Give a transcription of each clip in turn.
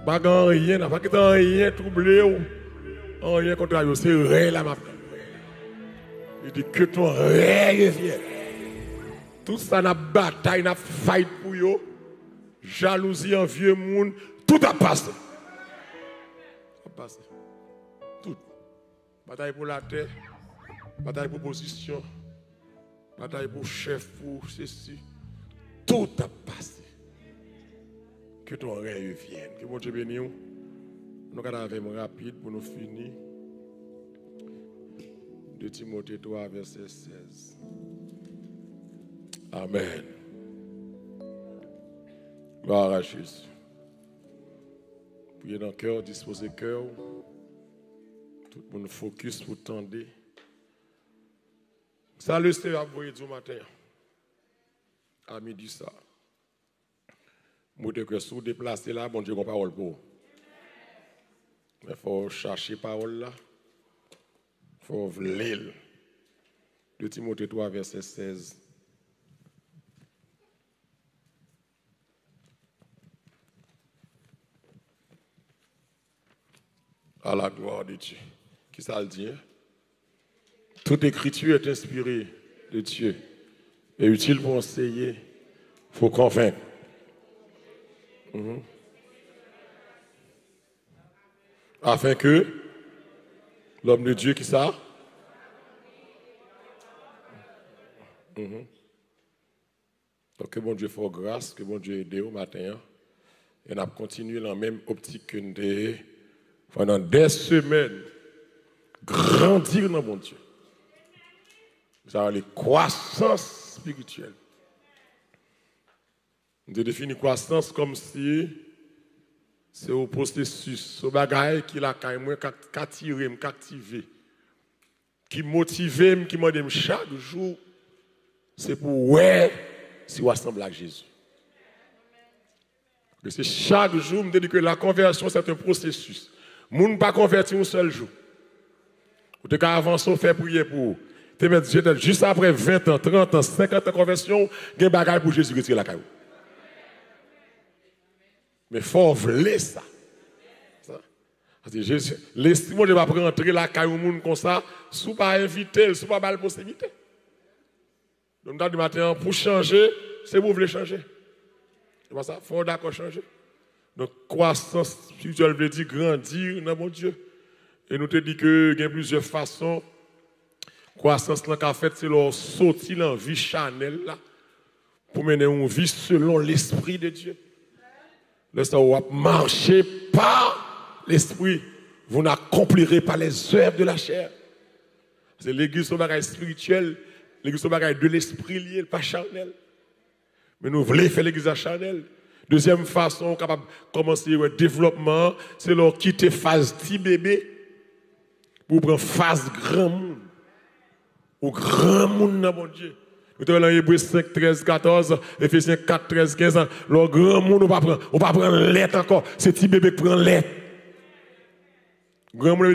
Pas rien, pas rien troublé ou rien contre eux, c'est rien là maintenant. Il dit que ton rêve revienne. Tout ça n'a bataille, n'a fight pour eux. Jalousie, envieux monde, tout a passé. Tout. Bataille pour la terre, bataille pour position, bataille pour chef, pour ceci. Tout a passé. Que ton rêve vienne. Que mon Dieu bénisse. Nous allons rapide pour nous finir. 2 Timothée 3, verset 16. Amen. Gloire à Jésus. Priez dans le cœur, disposez le cœur. Tout le monde focus pour tendre. Salut, c'est à vous du matin. À midi, ça. Moi, que si vous déplacez là, bon Dieu, qu'on parole pour vous. Mais il faut chercher parole là. Il faut vouloir. 2 Timothée 3, verset 16. À la gloire de Dieu. Qui ça le dit? Hein? Toute écriture est inspirée de Dieu et utile pour enseigner, pour convaincre. Afin que l'homme de Dieu qui ça? Donc que bon Dieu fasse grâce, que bon Dieu aide au matin. Et on a continué dans la même optique que nous pendant des semaines. Grandir dans mon Dieu. Ça va les croissance spirituelle. On définit croissance comme si c'est au processus, au bagage qui l'a attiré, captivé, qui motive, qui m'a dit chaque jour, c'est pour ouais, si on ressemble à Jésus. C'est chaque jour, me dit que la conversion c'est un processus. Moun ne pas convertir un seul jour. Ou te ka avancer, faire prier pour. Te mettre juste après 20 ans, 30 ans, 50 ans de conversion, il y a un bagage pour Jésus retirer la caillou. Mais il faut vouloir ça. L'estime ne va pas rentrer la caillou moun comme ça, sous pas inviter, sous pas mal possibilité. Donc, du matin, pour changer, c'est vous voulez changer. C'est pas ça, il faut d'accord changer. Donc, croissance spirituelle veut dire grandir dans mon Dieu. Et nous te dit que il y a plusieurs façons. Croissance là qu'en fait c'est leur sortir dans vie charnelle là pour mener une vie selon l'esprit de Dieu. Là ça va marcher par l'esprit, vous n'accomplirez pas les œuvres de la chair. C'est l'église son bagage spirituel, l'église son bagage de l'esprit lié, pas charnel. Mais nous voulons faire l'église charnelle. Deuxième façon capable commencer le développement, c'est leur quitter phase petit bébé pour prendre phase grand monde. Au grand monde dans mon Dieu. Nous sommes dans Hébreux 5, 13, 14, Éphésiens 4, 13, 15 ans. Le grand monde, on va prendre l'être encore. C'est petit bébé qui prend l'être. Grand monde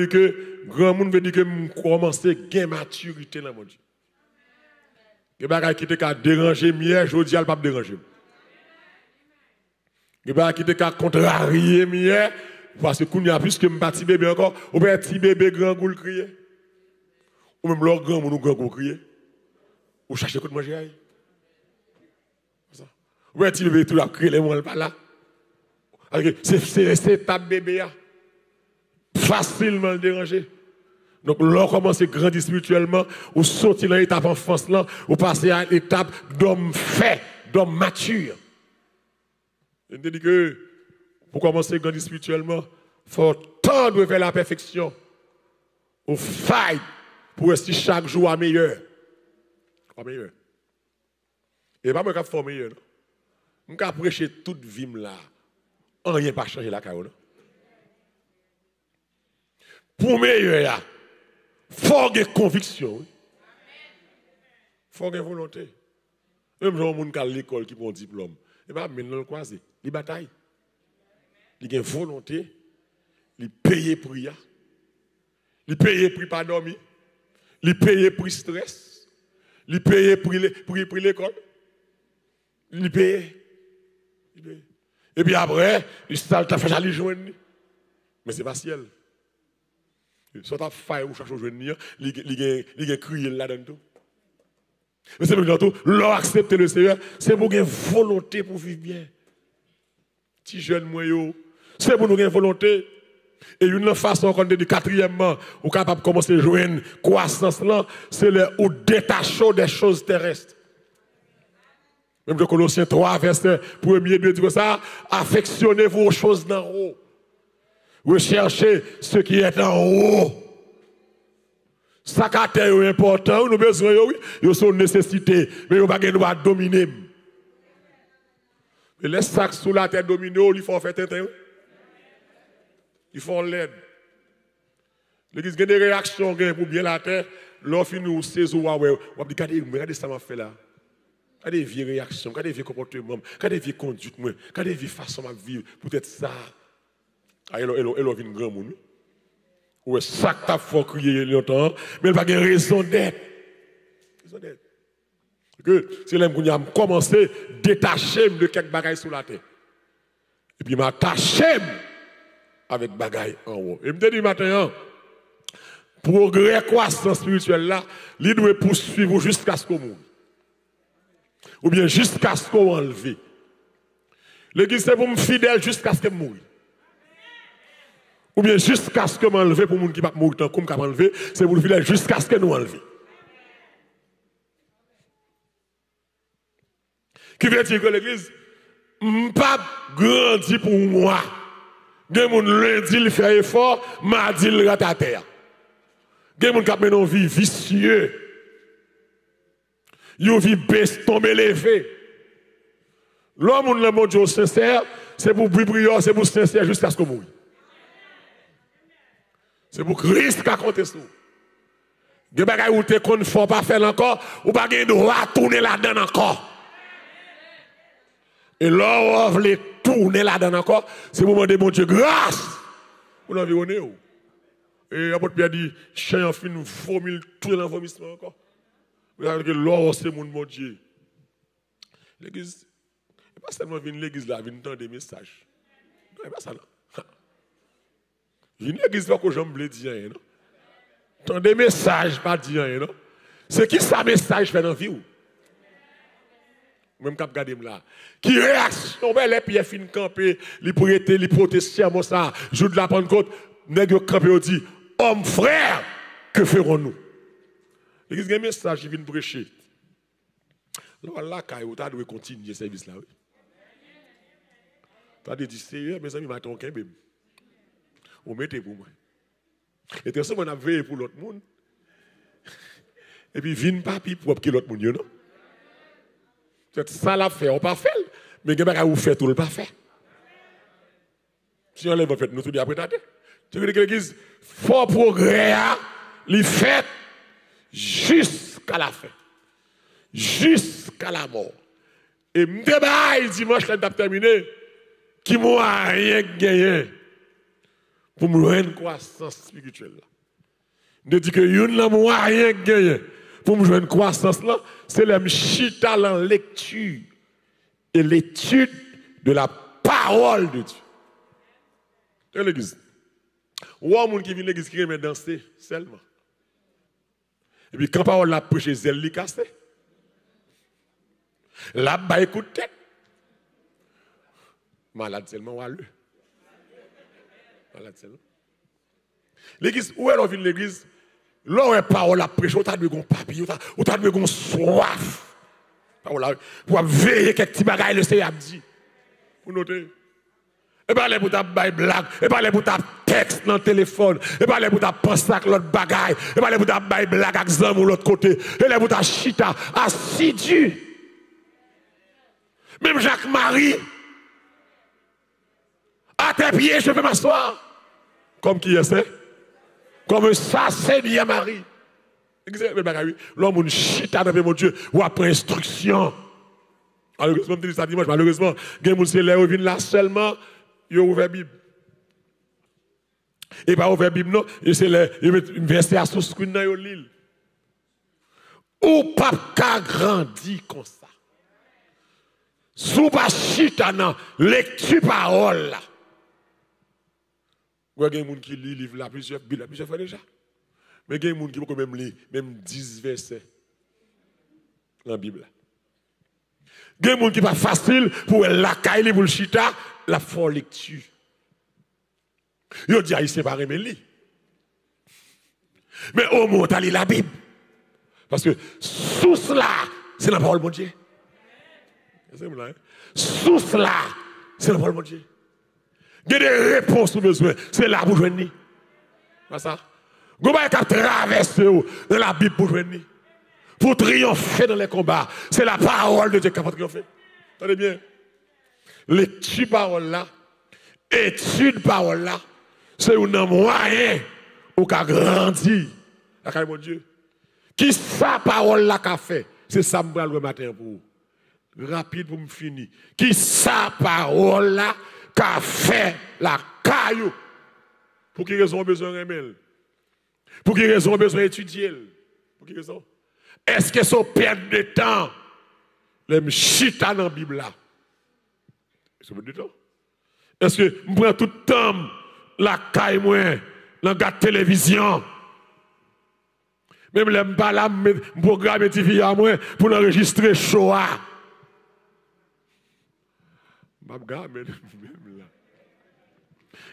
veut dire que nous commençons à gagner maturité dans mon Dieu. Les bagages qui te déranger mieux, je dis, elle ne pas déranger. Les bagages qui te contrarier mieux, parce que quand il y a plus que un petit bébé encore, ou bien un petit bébé grand goût crier. Ou même leur grand monde grand goût crier. Ou chercher quoi de manger. Ou bien un petit bébé tout a crié les mots pas là. C'est ta bébé facilement déranger. Donc, l'on commence à grandir spirituellement, ou sortir dans l'étape enfance là, ou passer à l'étape d'homme fait, d'homme mature. Je te dis que pour commencer à grandir spirituellement, il faut tendre vers la perfection. Ou fight pour rester chaque jour à meilleur. À meilleur. Et pas moi qui suis meilleur. Je suis prêcher toute vie là. Rien pas changer la carrière. Pour meilleur, il faut avoir conviction. Il faut avoir volonté. Même gens qui sont à l'école qui ont un diplôme. Et bien, maintenant, le croisé. Il bataille. Il a une volonté. Il paye pour rien. Il paye pour pas dormir. Il paye pour stress. Il paye pour l'école. Il paye. Et puis après, il s'est fait aller joindre. Mais ce n'est pas ciel. Soit tu as failli ou chercher à joindre, il a crié là-dedans. Mais c'est même tout, l'on accepte le Seigneur, c'est pour une volonté pour vivre bien. Petit jeune moyen, c'est pour nous une volonté. Et une façon qu'on dit quatrièmement, ou capable de commencer à jouer une croissance là, c'est le ou détacher des choses terrestres. Même de Colossiens 3, verset 1er, 2, dit comme ça, affectionnez-vous aux choses d'en haut. Recherchez ce qui est en haut. Ça qui est important, nous avons besoin, oui, ils sont nécessité, mais nous ne pas dominer. Mais les sacs sous la tête dominés, il faut faire tintin. Il faut l'aide. L'église a des réactions pour bien la terre. L'offre nous saisir, on dit, regardez ça m'a fait là. Regardez les vieilles réactions, regardez les vieux comportements, regardez les vieilles conduites, regardez les vieilles façons de vivre. Peut-être ça. Elle vient une grande monde. Ouais, ça que t'as fait crier longtemps, mais elle n'a pas raison d'être. Raison d'être. C'est là que j'ai commencé à détacher de quelques bagailles sur la terre. Et puis, m'attacher avec bagailles en haut. Et je me dis maintenant, progrès, croissance spirituelle là, il doit poursuivre jusqu'à ce qu'on meure. Ou bien jusqu'à ce qu'on enlève. L'église, c'est pour me fidèle jusqu'à ce que je meure. Ou bien jusqu'à ce que m'enlève pour les gens qui ne peuvent pas mourir tant qu'on m'a enlevé, c'est pour le fidèle jusqu'à ce que nous enlevions. Qui veut dire que l'église n'a pas grandi pour moi. Des gens lundi, il fait effort, mardi, il rate à terre. Des gens qui ont une vie vicieuse. Une vie baisse, tomber, lever. L'homme, le monde Dieu sincère, c'est pour prier, c'est pour sincère jusqu'à ce qu'on mouille. C'est pour Christ qui a compté sur. Des bagages où tu ne faut pas faire encore, ou pas de droit à tourner là-dedans encore. Et là, on veut tourner là-dedans encore, c'est pour demander mon Dieu grâce pour l'environner. Et l'apôtre Pierre dit, chien en fin, vomit, tout dans le vomissement encore. Vous savez que là, c'est mon Dieu. L'église, c'est pas seulement venir l'église là, venir entendre des messages. Non, c'est pas ça, non. Une église là que j'aime le dire, non? Tant des messages, pas dire, non? C'est qui ça message fait dans la vie ou? Même quand je regarde là. Qui réaction, les pierres fin campé, les prêter, les protester à ça, jour de la Pentecôte, nèg campé au dit, homme frère, que ferons-nous? L'église a un message qui vient prêcher. Là, quand tu dois continuer le service là, oui. Tu as dit, sérieux, mes amis, m'attendent qu'un bébé. Vous mettez pour moi. Et tout ça, on a veillé pour l'autre monde. Et puis, vine papi pour que l'autre monde, non? Ça l'a fait, on pas fait. Mais il y a des fait tout le pas fait. Si on lève en fait, nous tout dit après tâter. Tu veux dire que l'église, fort progrès, il fait jusqu'à la fin. Jusqu'à la mort. Et m'débaille dimanche, là, terminé, qui m'a rien gagné. Pour me rendre une croissance spirituelle. Je dis que une n'a rien gagné. Pour me jouer une croissance là, c'est le chita en lecture et l'étude de la parole de Dieu. Et l'église. Ou un monde qui vient à l'église qui aime danser seulement. Et puis quand la parole la prêche, elle li casse. La bas écoute tête. Malade seulement ou à l'eux. L'église, où est l'envie de l'église? Là où est parole à prêcher, où tu as besoin de papier, où tu as besoin de soif. Pour veiller quelques petits bagages, le Seigneur dit. Pour noter. Et pas les pour ta blague, et pas les pour ta texte dans le téléphone, et pas les pour ta penser avec l'autre bagaille, et pas les pour ta blague avec Zam ou l'autre côté, et les pour ta chita assidu. Même Jacques-Marie, à tes pieds, je peux m'asseoir. Comme qui est c'est? Comme ça, c'est bien Marie. L'homme, on chita dans mon Dieu, ou après instruction. Malheureusement, je dis ça dimanche, malheureusement, il y a des gens qui viennent là seulement, ils ont ouvert la Bible. Et pas ouvert la Bible, non, et c'est le verset à sous screen dans l'île. Ou pas grandi comme ça. Sous pas chita nan lecture parole là. Il y a des gens qui lisent livre là plusieurs fois déjà. Mais il y a des gens qui peuvent même lire même 10 versets dans la Bible. Il y a des gens qui pas facile pour la caille pour le chita la fort lecture. Ils disent ils séparent mes lits. Mais au moins tu lis la Bible. Parce que sous cela, c'est la parole de Dieu. Sous cela, c'est la parole de Dieu. Il y a des réponses pour besoin. C'est là pour joindre. Pas ça? Vous avez qu'à traverser dans la Bible pour joindre. Pour triompher dans les combats. C'est la parole de Dieu qui va triompher. Attendez bien. L'étude parole là, étude parole là, c'est un moyen pour qu'a grandi. La carrière de Dieu. Qui sa parole là qu'a fait? C'est ça que je vais le matin pour vous. Rapide pour me finir. Qui sa parole là qu'a fait la caillou? Pour qui raison besoin de remel? Pour qui raison besoin d'étudier? Pour qui raison? Est-ce que c'est perte de temps? Les chita dans la Bible là. C'est perte de temps. Est-ce que je prends tout le temps la caille moi, la télévision? Même les m'pas programme TV à moi pour enregistrer Shoah.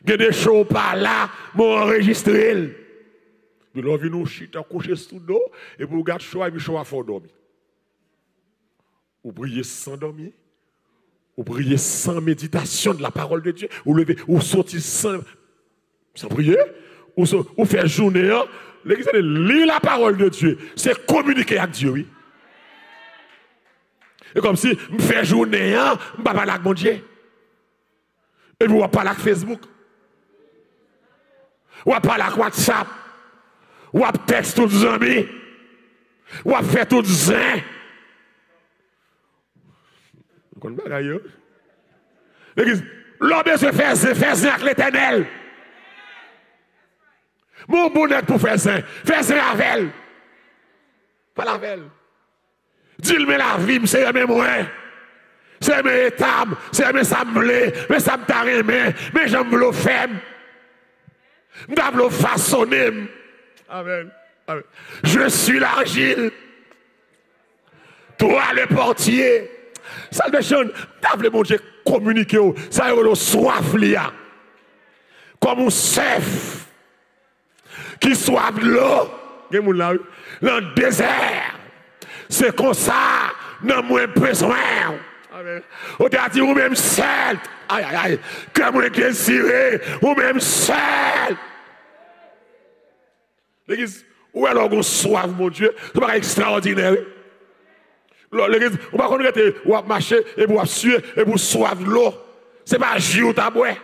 Il y a des shows par là, pour enregistrer. Puis là, nous chita coucher sous dos et pour regarder Shoah, et Shoah faut dormir. Ou prier sans dormir, ou prier sans méditation de la parole de Dieu, ou lever, ou sortir sans prier, ou faire journée. L'église lit la parole de Dieu, c'est communiquer avec Dieu, oui. Et comme si je fais journée, je ne vais pas parler avec mon Dieu. Et puis, on va parler avec Facebook. On va parler avec WhatsApp. On va texter tous les amis. On va faire tout zin. Vous comprenez pas, d'ailleurs? L'église, l'homme se fait zin avec l'Éternel. Mon bonnet pour faire zin avec elle. Pas la elle. Dis-le, la vie, c'est mes moyens. C'est mes étapes, c'est mes samblés, mes samtarimés, mes jambes le faibles. Nous façonner. Amen. Amen. Je suis l'argile. Toi le portier. Salvation, t'as mon Dieu communiquer. Ça y est, le soif lia. Comme un chef qui soif de l'eau. Dans le désert. C'est comme ça, non moins besoin. On t'a dit, ou même seul. Aïe, aïe, aïe. Comme on est désiré, ou même seul. L'église, où est-ce qu'on soif, mon Dieu? C'est pas extraordinaire. L'église, on va connaître, on va marcher, et on va suer, et on soif de l'eau. C'est pas jus à boire.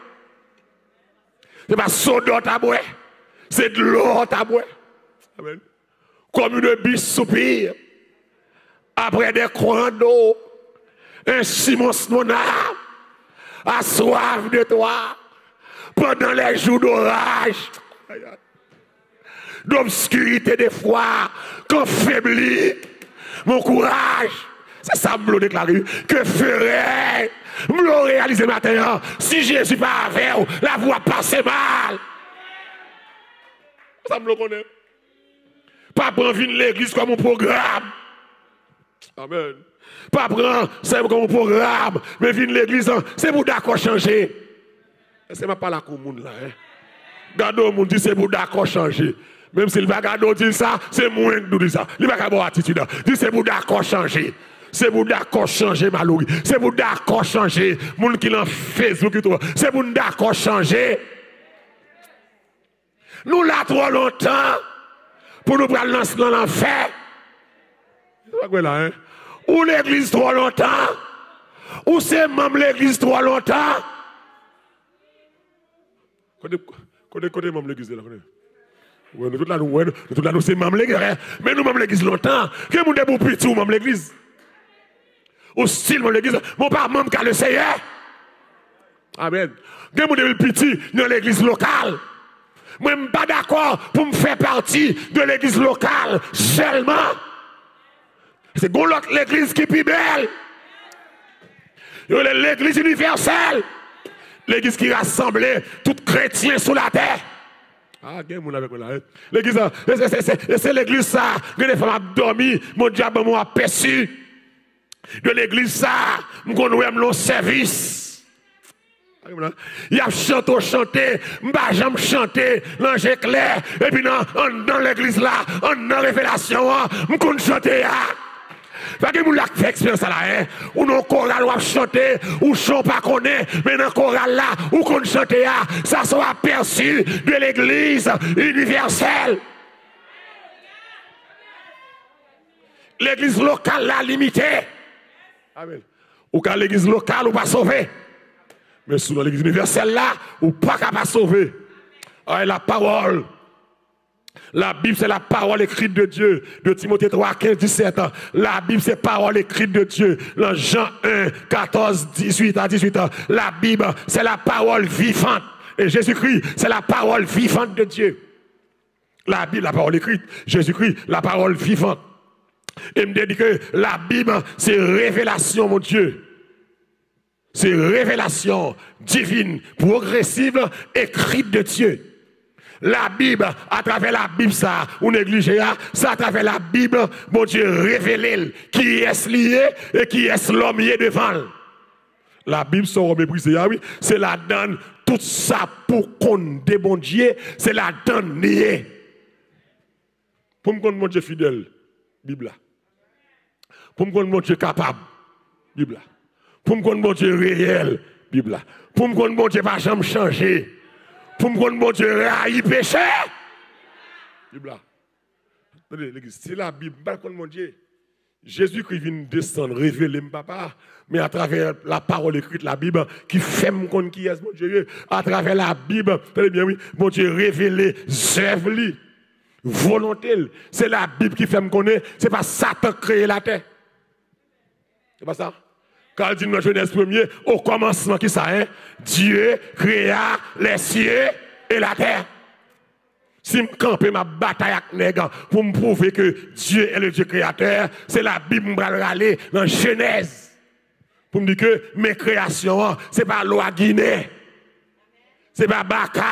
C'est pas soda à boire. C'est de l'eau à boire. Amen. Comme une biche soupire. Après des coins d'eau, ainsi mon âme a soif de toi pendant les jours d'orage, d'obscurité des fois, quand faiblit mon courage. C'est ça que je déclare. Que ferais je me réaliser maintenant si Jésus pas avec vous, la voie passe mal. Ça me le connaît. Pas prendre l'église comme un programme. Amen. Pas prendre, c'est comme un programme, mais venir l'église, c'est pour d'accord changer. C'est pas la commune là. Gardez le monde dit c'est pour d'accord changer. Même si le bagado dit ça, c'est moins que nous dit ça. Il va pas avoir attitude. Dit c'est pour d'accord changer. C'est pour d'accord changer Maloui. C'est pour d'accord changer. Moun qui l'en Facebook et tout. C'est pour d'accord changer. Nous là trop longtemps pour nous prendre dans l'enfer. C'est pas là, hein? Ou l'église trop longtemps, ou c'est même l'église trop longtemps. Côté même l'église là. Nous tout là nous c'est même l'église, mais nous même l'église longtemps. Que nous debout petit ou même l'église. Au style même l'église, mon père même qu'à le Seigneur. Amen. Que nous debout petit dans l'église locale. Moi je suis pas d'accord pour me faire partie de l'église locale seulement. C'est l'église qui est plus belle. L'église universelle. L'église qui rassemblait tout chrétien sur la terre. Ah, il y a un avec moi là. L'église, c'est l'église ça. Que les femmes ont dormi, mon diable m'a aperçu. De l'église ça, je connais le service. Il a chanté, j'aime chanter, l'ange clair, et puis dans l'église là, dans révélation, je connais chanter. Parce que vous l'avez fait expérience là, ou dans le choral, ou chanter, ou chant pas connaît, mais dans le choral là, ou qu'on chante, ça soit aperçu de l'église universelle. L'église locale là, limitée. Amen. Ou quand l'église locale, ou pas sauvé. Mais sous l'église universelle là, ou pas capable de sauver. La parole. La Bible, c'est la parole écrite de Dieu. De Timothée 3, 15, 17 ans. La Bible, c'est parole écrite de Dieu. Dans Jean 1, 14, 18 à 18 ans. La Bible, c'est la parole vivante. Et Jésus-Christ, c'est la parole vivante de Dieu. La Bible, la parole écrite. Jésus-Christ, la parole vivante. Et me dit que la Bible, c'est révélation, mon Dieu. C'est révélation divine, progressive, écrite de Dieu. La Bible, à travers la Bible, ça, on néglige, ça, à travers la Bible, mon Dieu, révélé qui est lié et qui est l'homme devant. La Bible, sans mépriser, oui, c'est la donne, tout ça pour qu'on de bon Dieu, c'est la donne liée. Pour me connaître mon Dieu fidèle, Bible là. Pour me connaître mon Dieu capable, Bible là. Pour me connaître mon Dieu réel, Bible là. Pour me connaître mon Dieu pas jamais changer. Pour me connaître mon Dieu raï péché. Bible là. C'est la Bible, pas mon Dieu. Jésus-Christ vient descendre, révéler mon papa, mais à travers la parole écrite, la Bible, qui fait mon compte qui est mon Dieu. À travers la Bible, très bien, oui, mon Dieu révélé, œuvre, volonté. C'est la Bible qui fait me connaître, c'est pas Satan qui créé la terre. C'est pas ça? Quand il dit dans Genèse 1er, au commencement, qui ça, hein? Dieu créa les cieux et la terre. Si je campe ma bataille avec les gars pour me prouver que Dieu est le Dieu créateur, c'est la Bible qui va aller dans Genèse. Pour me dire que mes créations, ce n'est pas loi Guinée. Ce n'est pas Baka.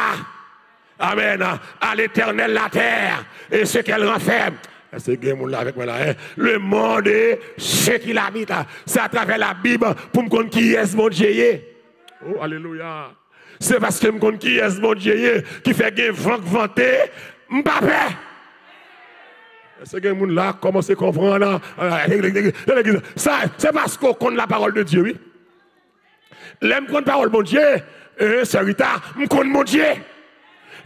Amen. À l'éternel la terre et ce qu'elle renferme. C'est là avec moi là. Le monde et ce qu'il habite. C'est à travers la Bible pour me connaître qui est mon Dieu. Oh, alléluia. C'est parce que je me connais qui est mon Dieu qui fait que vanter, m'papé. C'est que les gens là commencent à comprendre. Ça, c'est parce qu'on connaît la parole de Dieu, oui. L'aime connaît la parole de mon Dieu, c'est Rita, je connais mon Dieu.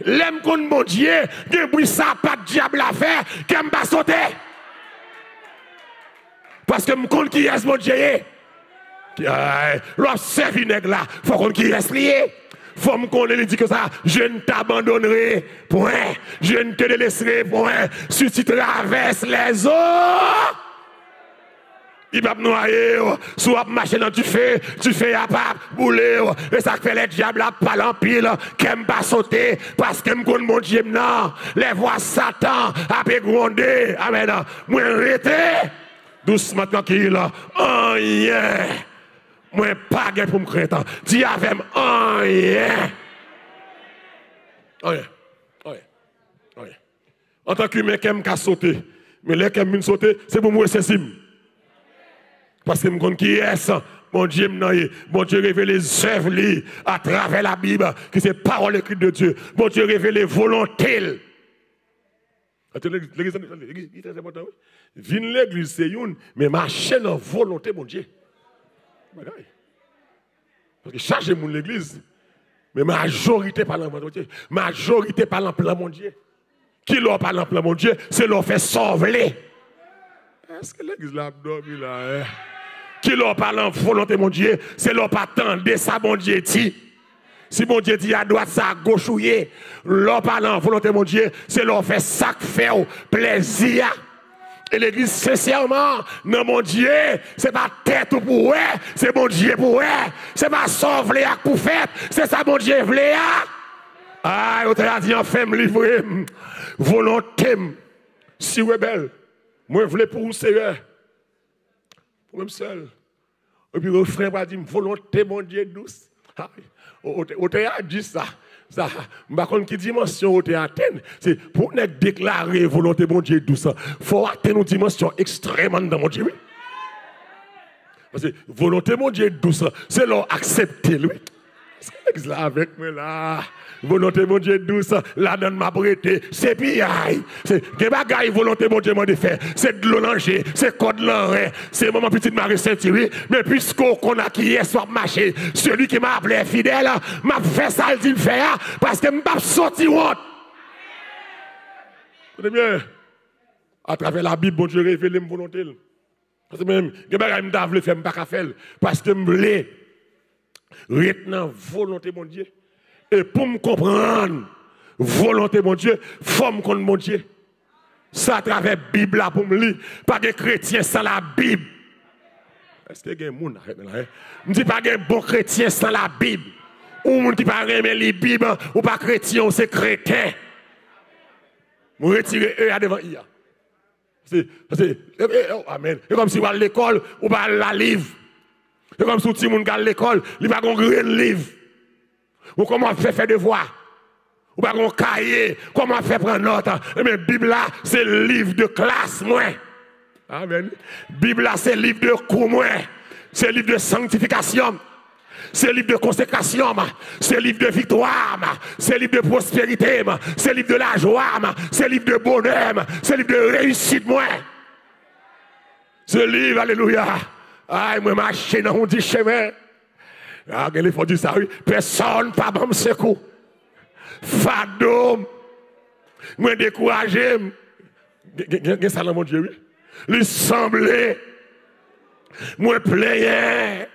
L'aime connaît mon Dieu, que ça pas de diable à faire, qu'elle m'a sauté. Parce que je connais qui est mon Dieu. L'observe nègre là, il faut qu'on qui reste lié. Faut me connaître, il dit que ça, je ne t'abandonnerai, point. Je ne te laisserai, point. Si tu traverses les eaux, il va me noyer, soit marcher dans tu fais à pas bouler, et ça fait les diables à pas l'empile, qui me pas sauter, parce que me connaît mon Dieu, non. Les voix Satan, à gronder, amen. Moi, arrêtez, doucement tranquille, rien. Moi, pas pour me craindre. Dis avec moi, rien. Rien. En tant qu'humain, qui aime sauter. Mais les qui aiment sauter, c'est pour moi, c'est sim. Parce que je connais qui est mon Dieu, mon Dieu révèle les œuvres à travers la Bible, qui c'est parole écrite de Dieu. Mon Dieu révèle les volontés. L'église est très important. Vine l'église, c'est une, mais marcher dans volonté, mon Dieu. Parce que chargez mon l'église, mais majorité par l'emploi, mon Dieu. Majorité par l'emploi, mon Dieu. Qui leur parle l'emploi, mon Dieu, c'est leur fait sauver. Est-ce que l'église l'a dormi là? Qui leur parle en volonté, mon Dieu, c'est leur pas attendre ça, mon Dieu dit. Si mon Dieu dit à droite, ça à gauche, leur parle en volonté, mon Dieu, c'est leur fait ça faire plaisir. Et l'église, sincèrement, non, mon Dieu, c'est pas tête pour eux, c'est mon Dieu pour eux. C'est pas sauver à coup fait, c'est ça, mon Dieu, v'lé. Ah, on t'a dit, enfin, me livrer. Volonté, si vous êtes belle, moi, je voulais pour vous, Seigneur. Pour même seul. Et puis le frère va dire, volonté, mon Dieu, douce. Au théâtre, dit ça. Ça, par contre, qui dimension au théâtre, c'est pour nous déclarer volonté, mon Dieu, douce. Il faut atteindre une dimension extrêmement dans mon Dieu. Oui. Parce que volonté, mon Dieu, douce, c'est leur accepter, lui. C'est là avec moi là. Volonté, mon Dieu, douce, la donne m'a prêté. C'est piaille. C'est des bagailles, volonté, mon Dieu, m'a fait. C'est de l'olanger, c'est code l'enrain, c'est maman petite Marie Saint-Thierry. Mais puisqu'on a qui est soit marché, celui qui m'a appelé fidèle, m'a fait ça, il dit le faire, parce que m'a sorti honte. Vous bien? À travers la Bible, bon Dieu révèle mes volontés. Parce que même, des bagailles, m'a voulu faire, m'a pas faire. Parce que m'a retenant volonté, mon Dieu. Et pour me comprendre, volonté, mon Dieu, forme contre mon Dieu. Ça à travers la Bible là pour me lire. Pas de chrétien sans la Bible. Est-ce qu'il y a un monde là? Je ne dis pas qu'il y a un bon chrétien sans la Bible. Ou un qui pas aimer la Bible, ou pas chrétien, ou c'est chrétien. Vous retirez eux à devant IA. Amen. C'est comme si vous allez à l'école, ou pas la livre. C'est comme si tout le monde à l'école, il va avoir un livre. Ou comment faire devoir. Ou pas un cahier, comment faire prendre note. Mais Bible là, c'est le livre de classe, moi. Amen. Bible là, c'est le livre de cours, moi. C'est le livre de sanctification. C'est le livre de consécration. C'est le livre de victoire. C'est le livre de prospérité. C'est le livre de la joie. C'est le livre de bonheur. C'est le livre de réussite, moi. Ce livre, alléluia. Aïe, moi, marcher dans un dit chemin. Ah, il faut dire ça, oui. Personne pas bon secours. Fadom. Moi, découragé. Qu'est-ce ça dans mon Dieu, oui? Lui semblait. Moi, plaignais.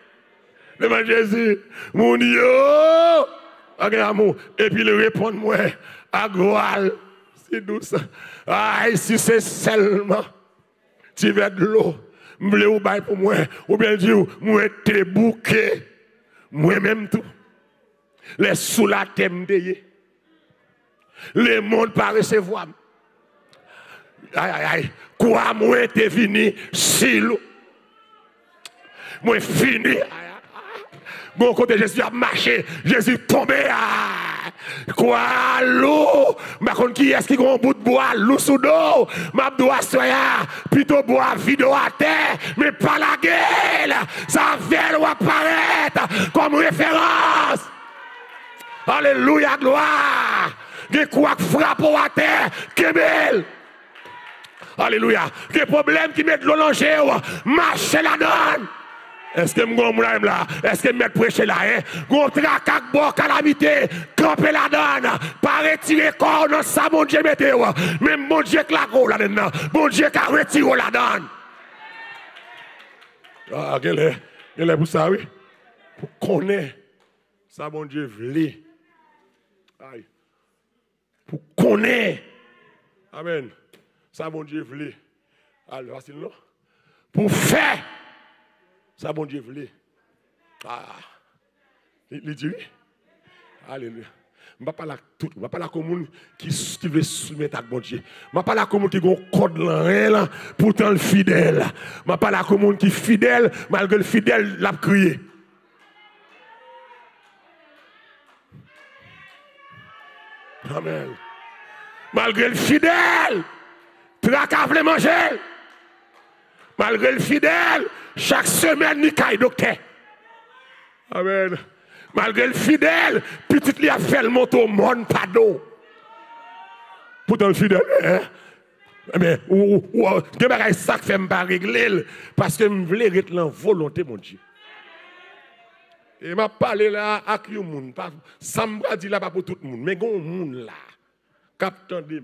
Devant Jésus. Mon Dieu. Et puis, il répond, moi, à gloire. C'est douce. Aïe, si c'est seulement, tu veux de l'eau. M'ble ou bail pour moi, ou bien dire, moi t'es bouqué, moi-même tout. Les sous la thème de les mondes par recevoir. Aïe, aïe, aïe, quoi moi t'es venu, si l'eau. Moi fini. Bon côté Jésus a marché, Jésus tombé. Quoi l'eau? Ma contre qui est-ce qui a un bout de bois, l'eau sous l'eau? Ma doigt soya, plutôt bois vide à terre, mais pas la gueule. Ça vient ou apparaître comme référence. Alléluia, gloire. Des quoi frappe à terre, que belle. Alléluia. Des problèmes qui mettent l'eau l'enjeu, marcher la donne. Est-ce que je là? Est-ce que je prêcher là? Gon tracac bon calamité, camper la donne, pas retirer corps dans ça, mon Dieu météo. Même mon Dieu que la go là-dedans, mon Dieu qui a retiré la donne. Ah, quel est pour ça, oui? Pour connaître ça, mon Dieu voulait. Aïe. Pour connaître. Amen. Ça, mon Dieu voulait. Alors, c'est non? Pour faire. Ça, bon Dieu voulait. Ah. Il dit oui. Alléluia. Je ne parle pas tout. Je ne parle pas commune qui veut soumettre à bon Dieu. Je ne parle pas commune qui a un code là, pourtant le fidèle. Je ne parle pas commune qui est fidèle, malgré le fidèle, l'a crié. Amen. Malgré le fidèle, tracave manger. Malgré le fidèle, chaque semaine, il y a docteur. Amen. Malgré le fidèle, petit lui a fait le moto, mon pas d'eau. Pourtant, le fidèle, mais, que bagaille ça fait me pas régler, parce que je voulais rester la volonté, mon Dieu. Et m'a parlé là à qui monde, ça m'a dit là pas pour tout le monde, mais gon monde là, captain de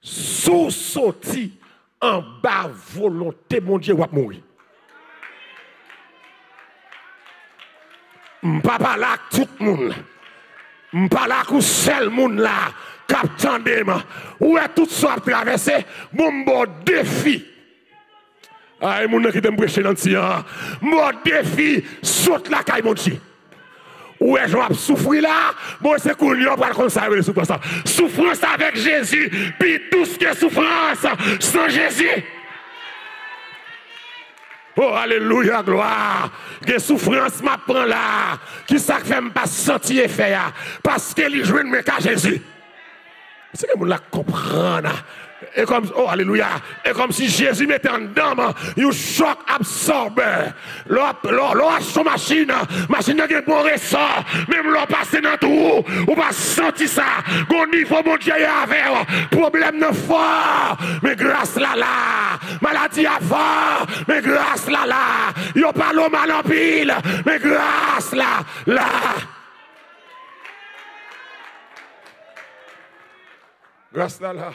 sous sorti en bas volonté, mon Dieu, va mourir. M'papa là tout le monde. M'pas là que seul monde là, captain de où est tout ça traversé, mon bon défi. Ah, mon qui t'aime prêcher dans le mon défi, saute la caille, mon Dieu. Où est-ce que je souffrir là? Bon, c'est cool, on va conserver les souffrances. Souffrance avec Jésus, puis tout ce qui est souffrance sans Jésus. Oh, alléluia, gloire. Que souffrance m'a prend là. Qui ça fait me pas sentir effet parce que les joue me qu'à Jésus. C'est que mon la comprendre. Et comme, oh alléluia, et comme si Jésus mettait en dedans, un choc absorbeur. L'on son machine qui est bon ressort, même l'on passe dans tout, on va sentir ça. Gon niveau mon Dieu avec, problème de fort, mais grâce là, maladie avant, mais grâce là, yo pas l'eau mal en pile, mais grâce là. Grâce là.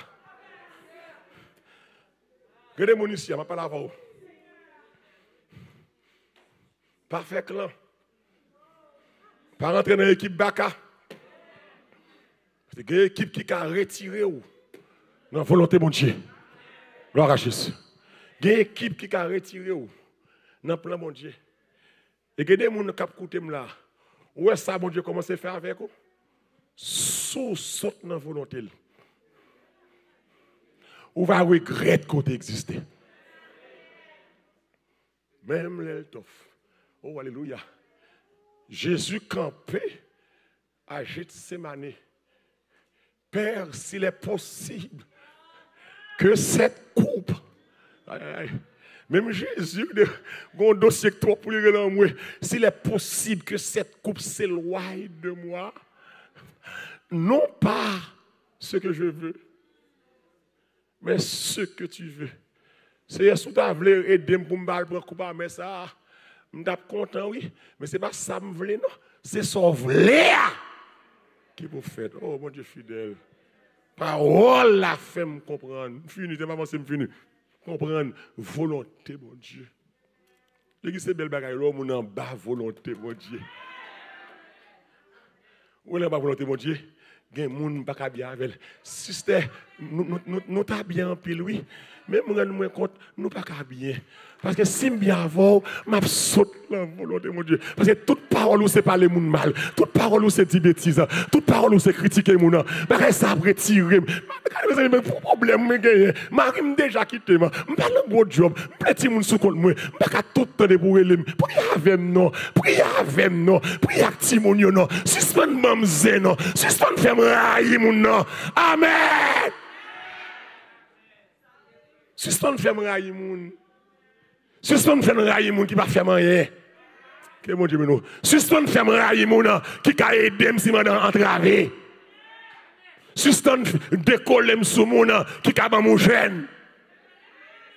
Regardez mon ici, je ne vais pas la voir. Parfait clan. Pas rentrer dans l'équipe Baka. C'est une équipe qui a retiré ou dans la volonté de mon Dieu. Gloire à Jésus. Il y a une équipe qui a retiré ou dans le plan de mon Dieu. Et il y a des gens qui ont écouté là. Où est-ce que mon Dieu commence à faire avec vous? Saute dans la volonté. Ou va regretter qu'on existe. Même l'eltof. Oh, alléluia. Jésus campé à Gethsémane. Père, s'il est possible que cette coupe, même Jésus, mon dossier que toi pour le moi, s'il est possible que cette coupe s'éloigne de moi, non pas ce que je veux, mais ce que tu veux. C'est sous ta voulu aider pour me prendre coupe mais ça, je suis content, oui, mais ce n'est pas ça que je veux, non. C'est son voulu qui vous fait. Oh mon Dieu fidèle. Parole la fait me comprendre. Fini, c'est pas moi, c'est fini. Comprendre volonté, mon Dieu. L'église c'est belle bagaille, l'homme on en bas volonté, mon Dieu. Où est la volonté, mon Dieu? Il y a des gens qui sont bien avec elle. Sister, nous sommes bien en pile, oui. Mais nous nous compte, nous ne sommes pas bien. Parce que si je suis bien avant, je saute la volonté, mon Dieu. Parce que toute parole où c'est parler mon mal, toute parole où c'est dire bêtises, toute parole où c'est critiquer mon nom, ça retirer. Mais problème, je suis déjà quitté. Je suis pas un gros job. Je suis un sous compte. Je ne suis pas tout le temps pour lui. Pour y avoir non. Pour y avoir non. Pour y avoir Timonio non. Suspend mamze non. Suspend femme raï mon non. Amen. Suspend femme raï mon. Suspend femme raï mon qui va faire rien. Que mon Dieu nous. Suspend femme raï mon qui a aidé si m'a entravé. Suspend décoller sous mon qui a ban mon jeune.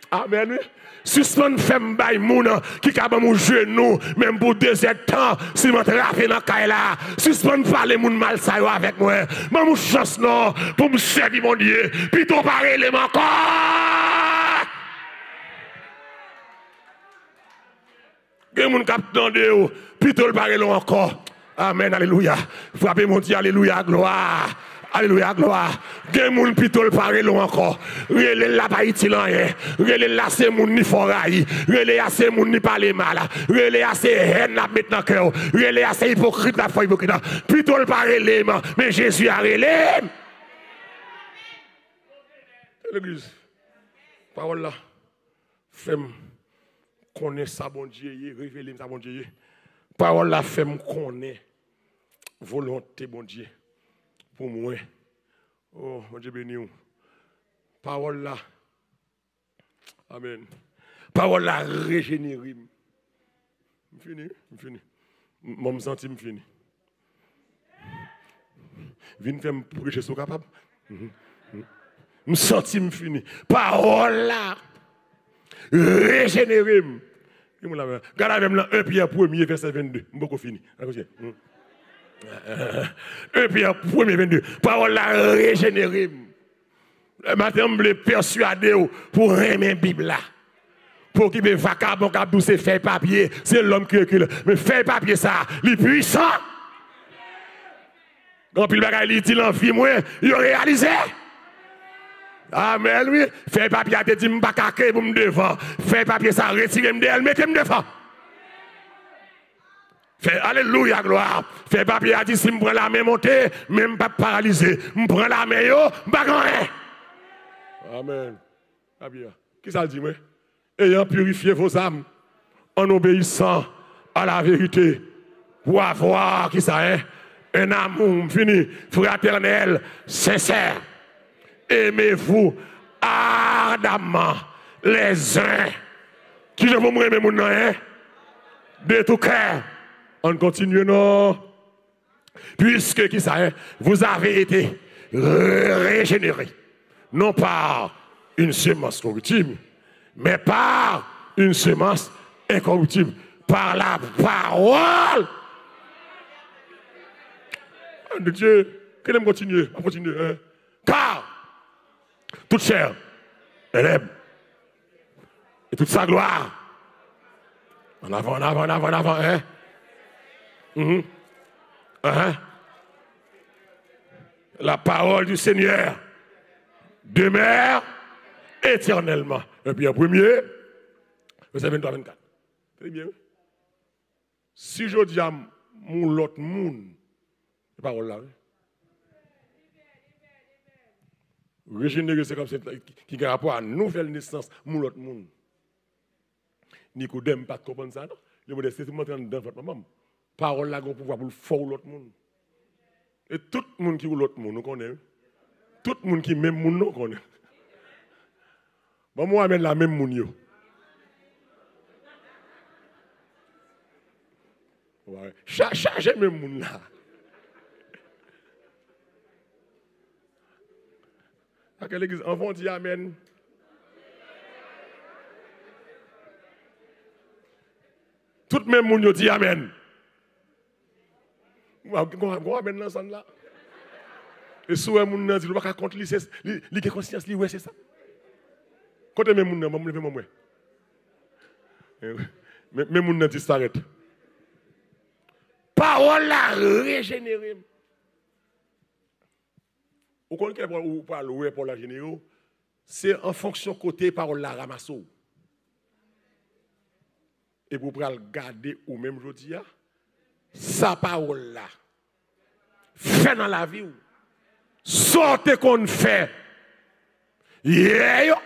Amen. Suspend femme bay mon qui a ban mon genou même pour 2 heures de temps si m'a travé dans caille là. Suspend parler mon mal ça avec moi. Moi mon chance non pour me servir mon Dieu. Puis ton parler les encore. Gen moun kap tande ou, pitol parle encore. Amen, alléluia. Frappez mon Dieu, alléluia, gloire. Alléluia, gloire. Gen moun pitol parle encore. Rele la pa itil rien. Rele la c'est moun ni forayi. Rele la c'est moun ni parle mal. Rele la c'est haine la mettre dans cœur. Rele la c'est hypocrite la foi hypocrite. Pitol parle mais Jésus a relé. L'église. Parole là. Femme connaît ça bon Dieu, révéler ça bon Dieu. Parole la fait me connaît volonté bon Dieu pour moi. Oh mon Dieu béni. Parole là. Amen. Parole là régénéré. Fini. Moi me senti me fini. Viens faire me prêcher sous capable. Me senti me fini. Parole là régénéré. Regardez même là, 1 Pierre 1er, verset 22. Beaucoup fini. 1 Pierre 1er, 22. Parole la régénérée. Le matin, je me persuader pour aimer la Bible là. Pour qu'il y ait vacabon, qui c'est fait papier. C'est l'homme qui recule. Mais fait papier ça, il est puissant. Quand il bagaille il en vie, moi, il a réalisé. Amen, oui. Fais papier à te dire, je ne vais pas pour me devant. Fais papier ça, retirez-moi d'elle, mettez-moi devant. Fais alléluia, gloire. Fais papier à dire, si je prends la main montée, même pas paralysé. Je prends la main, yo, je ne vais pas rien. Amen. Qui ça le dit, moi? Ayant purifié vos âmes en obéissant à la vérité pour avoir qui ça est un amour fini fraternel sincère. Aimez-vous ardemment les uns qui je vous aimer mon nom de tout cœur. On continue non puisque qui ça est vous avez été régénérés non par une semence corruptible mais par une semence incorruptible par la parole de Dieu. Que l'aime continuer, on continue. Hein? Car toute chair, elle aime. Et toute sa gloire. En avant, en avant, en avant, en avant. Hein? La parole du Seigneur demeure éternellement. Et puis en premier, verset 23-24. Très bien. Si je dis à mon l'autre monde, la parole là, régénérer, c'est comme ça qui a rapport à nouvelle naissance, mon l'autre monde. Nicodème, pas de comprendre ça, non? Le modèle, c'est tout le monde dans votre maman. Parole là, on pouvoir pour le fort l'autre monde. Et tout le monde qui est l'autre monde, nous connaissons. Tout le monde qui est même monde, nous connaissons. Bon, moi, amène la même monde. Ouais. Chargez même monde là. À quelle église? Enfant dit amen. Tout même monde dit amen. On amen dans ça là. Et si on moun dit pas contre lui, il conscience lui ouais c'est ça. Quand même moun nan, me lever moi. Mais moun nan disparaît. Parole la régénérée. Vous connaissez ou parle pour la généraux, c'est en fonction côté parole la ramasso. Et vous pouvez garder ou même aujourd'hui, sa parole là, fait dans la vie, sortez qu'on fait, yeah,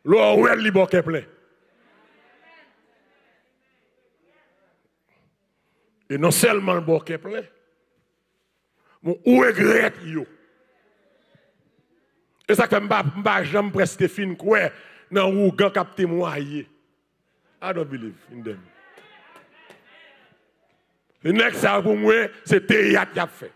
l'ouel libre qui est plein. Et non seulement le bord qui est plein, mais où regrette yo. Et ça fait que je presque fin quoi dans où gang capté moi. I don't believe in them. Le next ça pour moi c'est théâtre qui a fait.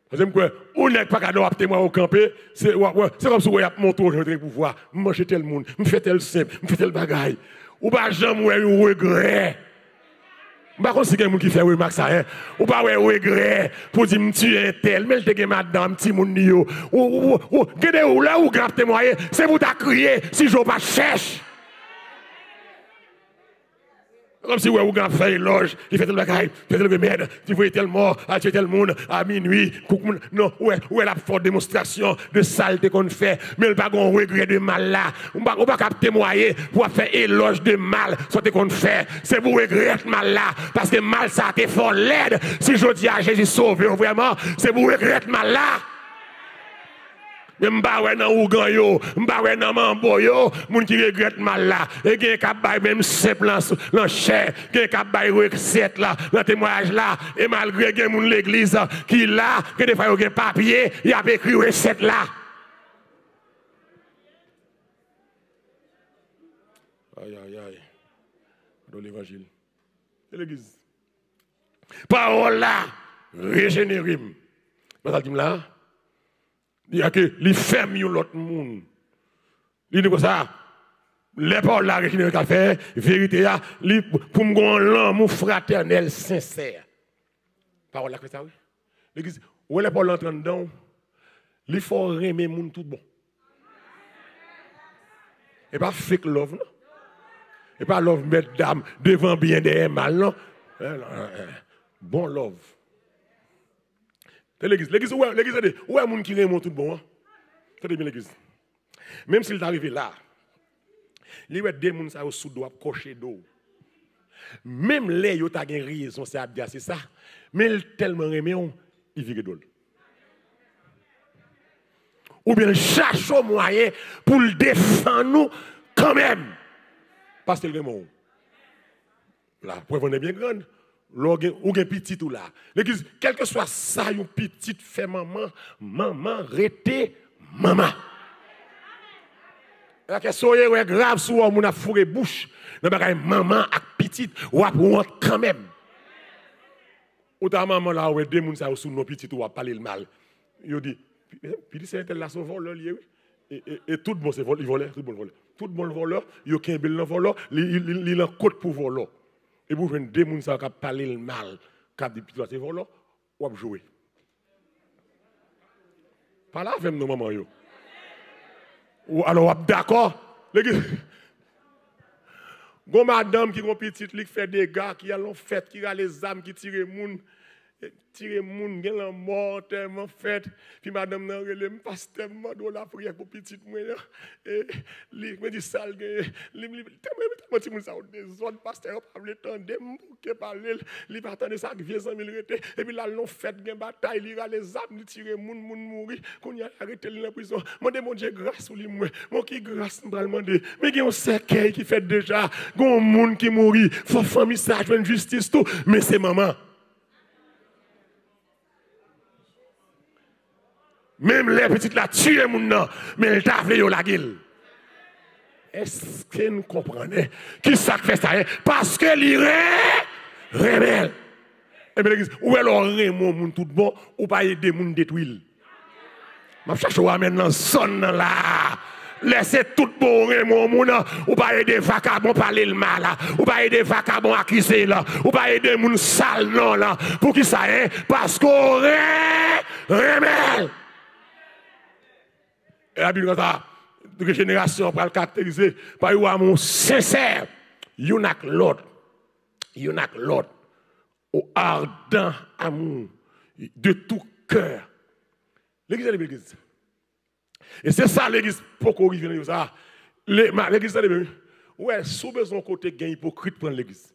Parce que on n'est pas capable de témoin au campé, c'est comme si on a monté au pouvoir, manger tel monde, me fait tel simple, me fait tel bagaille. Ou pas jamais ou regret. Par contre, si quelqu'un qui fait remarque ça, ou pas regret pour dire me tuer un tel, mais je te madame, petit moun yo. Ou là où grave témoin, c'est pour ta crier si je pas cherche. Comme si vous avez fait éloge, il fait tel bagaille, fait tel remède, tu vois tel mort, à tuer tel monde, à minuit, non, où est la forte démonstration de saleté qu'on fait, mais il n'y a pas de regret de mal là. On ne peut pas témoigner pour faire éloge de mal, ce qu'on fait. C'est pour regretter mal là, parce que mal ça a été fort laide. Si je dis à Jésus sauvé, vraiment, c'est pour regretter mal là. M'ba wè nan ougan yo, m'ba wè nan mambo yo, moun qui regrette mal là, et gen k'ap bay même simple lan chè, gen k'ap bay recette là, dans témoignage là, et malgré gen moun l'église qui là, que des fois yo gen papier, y a écrit recette là. Aïe aïe aïe. Dans l'évangile. Et l'église. Parole là, régénérée. Pas ça là. Il y a que les fermes l'autre monde. Il dit comme ça. Les paroles là qui ne fait vérité là, pour me gon l'amour fraternel sincère. Parole là que ça oui. L'église, où les paroles entrent dedans, il faut aimer monde tout bon. Et pas fake love non. Et pas love mettre dame devant bien des mal non. Bon love. L'église, l'église, où est moun qui aime tout bon? Tenez bien l'église. Même s'il est arrivé là, il y a des gens qui sont sous doigt cocher d'eau. Même les yo ta gen raison c'est à c'est ça. Mais il tellement aimé il vire d'eau. Ou bien cherche au moyen pour le défendre nous quand même. Parce qu'il aime. Là, preuve on est bien grande. Ou gen petit tout là. L'église, quel que soit ça, yon petit fait maman, maman rete maman. La question est grave si on a fourré bouche. Dans bagay maman ak petit ou ap honte quand même. Ou ta maman là ou deux moun ça sous nos petit ou a parler le mal. Yo dit petit c'est tel là son voleur lié et tout bon c'est voleur, tout bon voleur. Tout bon voleur, yo kembel nan voleur, li en côte pour voleur. Et vous venez deux moun ça qui parler le mal, qui dit petit c'est voleur ou ap jouer. Pas là avec nos maman yo. Ou alors d'accord, gon madame qui gon petite li fait des gars qui a l'on fête qui a les âmes qui tire moun gen la mort tellement fait puis madame nan relé pasteur mando la prière pour petite moi et li me dit sale li tellement ti moun ça des autres pasteur pas vle tande que parler li pas tande ça vieux 100 000 rete et puis là l'on fait gen bataille li a les âmes li tire moun mourir qu'on y a arrêté li en prison mandé mon Dieu grâce ou li moi mon qui grâce m'bral demander mais gen on cercueil qui fait déjà gon moun qui mourir faut famille ça joindre justice tout mais c'est maman. Même les petites la tuent moun nan, mais elle t'a fait la gueule. Est-ce que nous comprenons qui ça fait ça? Parce que l'iré rebelle. Et bien l'église, où est le moun tout bon, ou pas aider moun détruire. Je cherche à maintenant sonne là. Laissez tout bon moun ou pas aider vagabond parler le mal là, ou pas aider vagabond accuser là, ou pas aider moun sale non là. Pour qui ça est? Parce qu'on rebelle. Et la Bible de génération pour le caractériser par un amour sincère, yon ak l'autre, au ardent amour de tout cœur. L'église est l'église. Et c'est ça l'église pour qu'on revienne ça. L'église est l'église. Ouais, sous besoin côté gain hypocrite prendre l'église.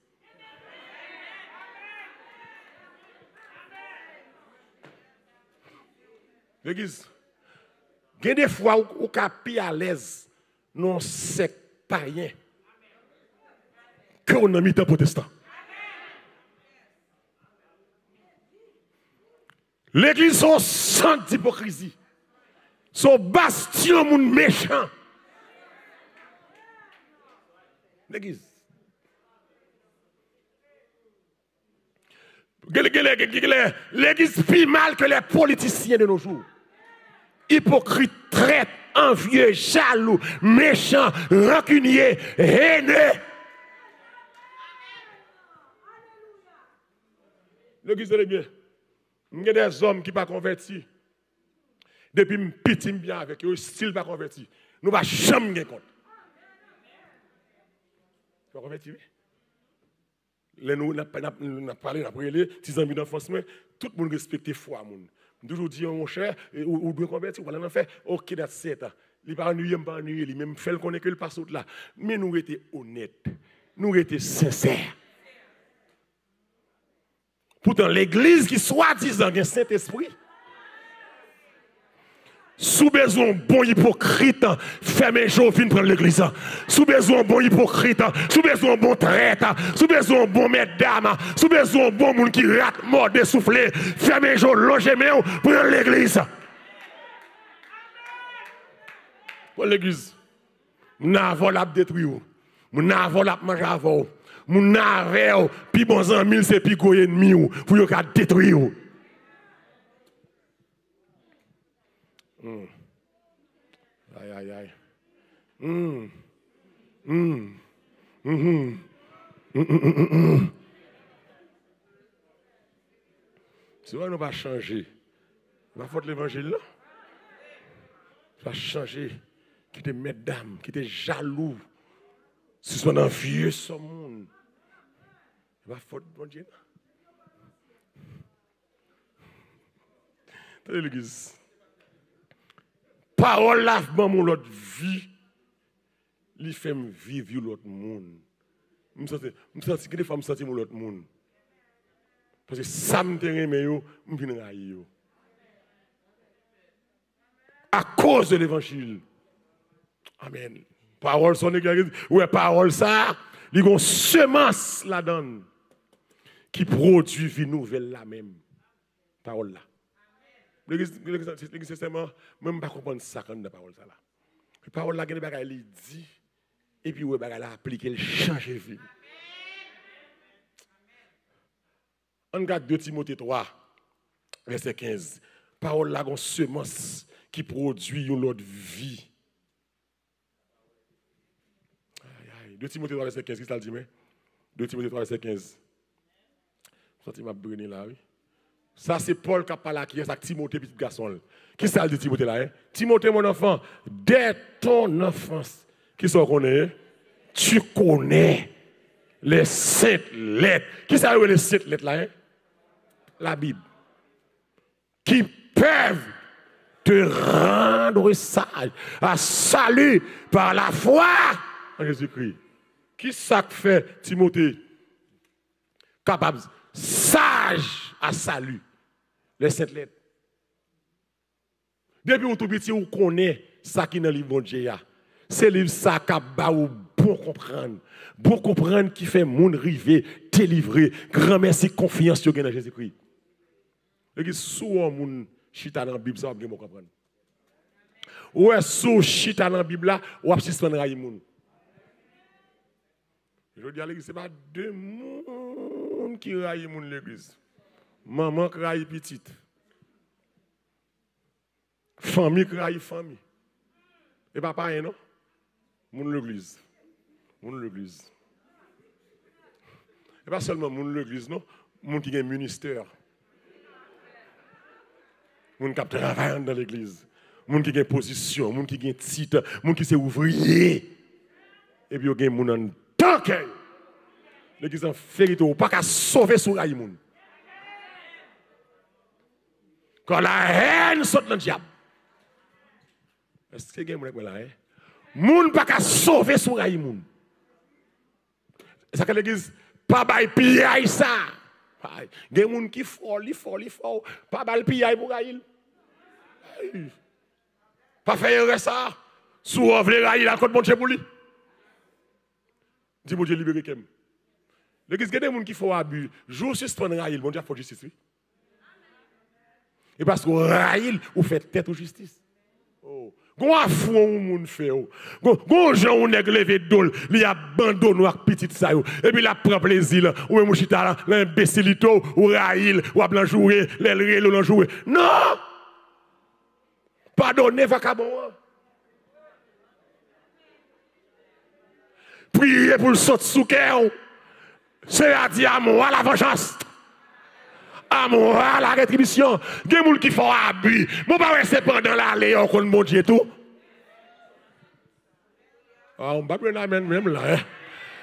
L'église. Il y a des fois où on est à l'aise, non secte païen, que on a mis dans protestant. L'église sont sans d'hypocrisie, son bastion moun méchant. L'église. L'église plus mal que les politiciens de nos jours. Hypocrite, traite, envieux, jaloux, méchant, rancunier, haineux. L'église est bien. Il y a des hommes qui ne sont pas convertis. Depuis petit bien avec eux, style pas converti. Nous ne pouvons jamais gagner compte. Tu es converti, oui? Nous avons parlé, nous avons parlé, 6 ans d'enfance, tout le monde respecte la foi. Toujours dire, mon cher, ou doit convertir, ou voilà, fait, ok, that's it. Il ne pas ennuyer, pas ennuyer, il même fait qu'on est que le passe là. Mais nous étions honnêtes, nous étions sincères. Pourtant, l'église qui soi-disant a un Saint-Esprit, sous besoin bon hypocrite, fermez jour vient prendre l'église. Sous besoin bon hypocrite, sous besoin bon traite, sous besoin bon mesdames, sous besoin bon monde qui rate mort dessoufflé, fermez jour loger mais prendre l'église. Pour l'église. Mon avon l'a détruit. Mon avon l'a mangé avant. Mon avon puis bon en mille c'est puis goye ennemi pour yo ka détruire. Aïe, aïe, aïe. Si on ne va pas changer, on va faire l'évangile là. On va changer. Qui était mesdames, qui était jaloux. Si on a vieux son monde, on va faire bon Dieu. Tenez l'église. Parole lave mon l'autre vie, il fait me vivre l'autre monde. Je sens que des fois je sens l'autre monde. Parce que ça me tient mais yo, me viens railler yo. À cause de l'évangile. Amen. Parole son église, ouais parole ça, Il y a une semence là-dedans qui produit vie nouvelle là même. Parole là. L'église sincèrement, même pas comprendre ça quand la parole ça là. La parole là, il y a des bagages il dit et puis ouais bagages là appliquer, il change vie. On regarde 2 Timothée 3 verset 15. Parole là une semence qui produit une autre vie. 2 Timothée 3 verset 15, qu'est-ce que ça dit? 2 Timothée 3 verset 15. Ça m'a brûlé là, oui. Ça, c'est Paul qui a parlé qui est avec Timothée, petit garçon. Qui ça dit Timothée là? Timothée, mon enfant, dès ton enfance, qui sont connaît? Tu connais les 7 lettres. Qui ça les 7 lettres là? La Bible. Qui peuvent te rendre sage, à salut par la foi en Jésus-Christ. Qui ça fait Timothée? Capable, sage à salut. Les 7 lettres. Depuis où tout petit, on connaît ça qui est dans le livre de Dieu. C'est le livre ça qui va bon comprendre. Bon comprendre qui fait moun river, délivrer. Grand merci, confiance sur Jésus-Christ. Et souvent, moun chita dans la Bible, ça va bien comprendre. Ouais, sous chita dans la Bible là, ou à suspendre raï moun. Je dis à l'église, ce n'est pas 2 moun qui raï moun l'église. Maman qui raï petite. Famille qui raï famille. Et papa, non? Moun l'église. Moun l'église. Et pas seulement moun l'église, non? Moun qui a un ministère. Moun qui travaille dans l'église. Moun qui a une position, moun qui a un titre, moun qui est ouvrier. Et puis il y a moun en tant que l'église en vérité, ou pas qu'à sauver sur raï moun. Quand la haine saute dans le diable. Est-ce que vous avez la haine? Moun pas qu'à sauver sur raï moun. C'est que l'église pas bail piaille ça. Il y a des gens qui font, pas bail piaille pour raïl. Pas faire ça. Sous ouvre raïl la côte bon Dieu pour lui. Dis bon Dieu libérer kem. L'église il y a des gens qui font abus. Jour suspendre raïl, bon Dieu faut justice oui. Et parce que raïl ou fait tête ou justice. Oh. Gon afou ou moun fait ou. Gon gens ou nèg levé dol, li abandonne ak petite ça yo. Et puis la prend plaisir ou même chita l'imbécilito ou raïl ou a blanc jouer, l'el relo jouer. Non! Pardonnez vacabon. Priez pour le saut sous cœur. C'est à dire amour à la vengeance. Amour à la rétribution. Il y a des gens qui font abus. Bon, pas rester pendant l'allée, on connaît mon Dieu tout. Ah, on va prendre même là.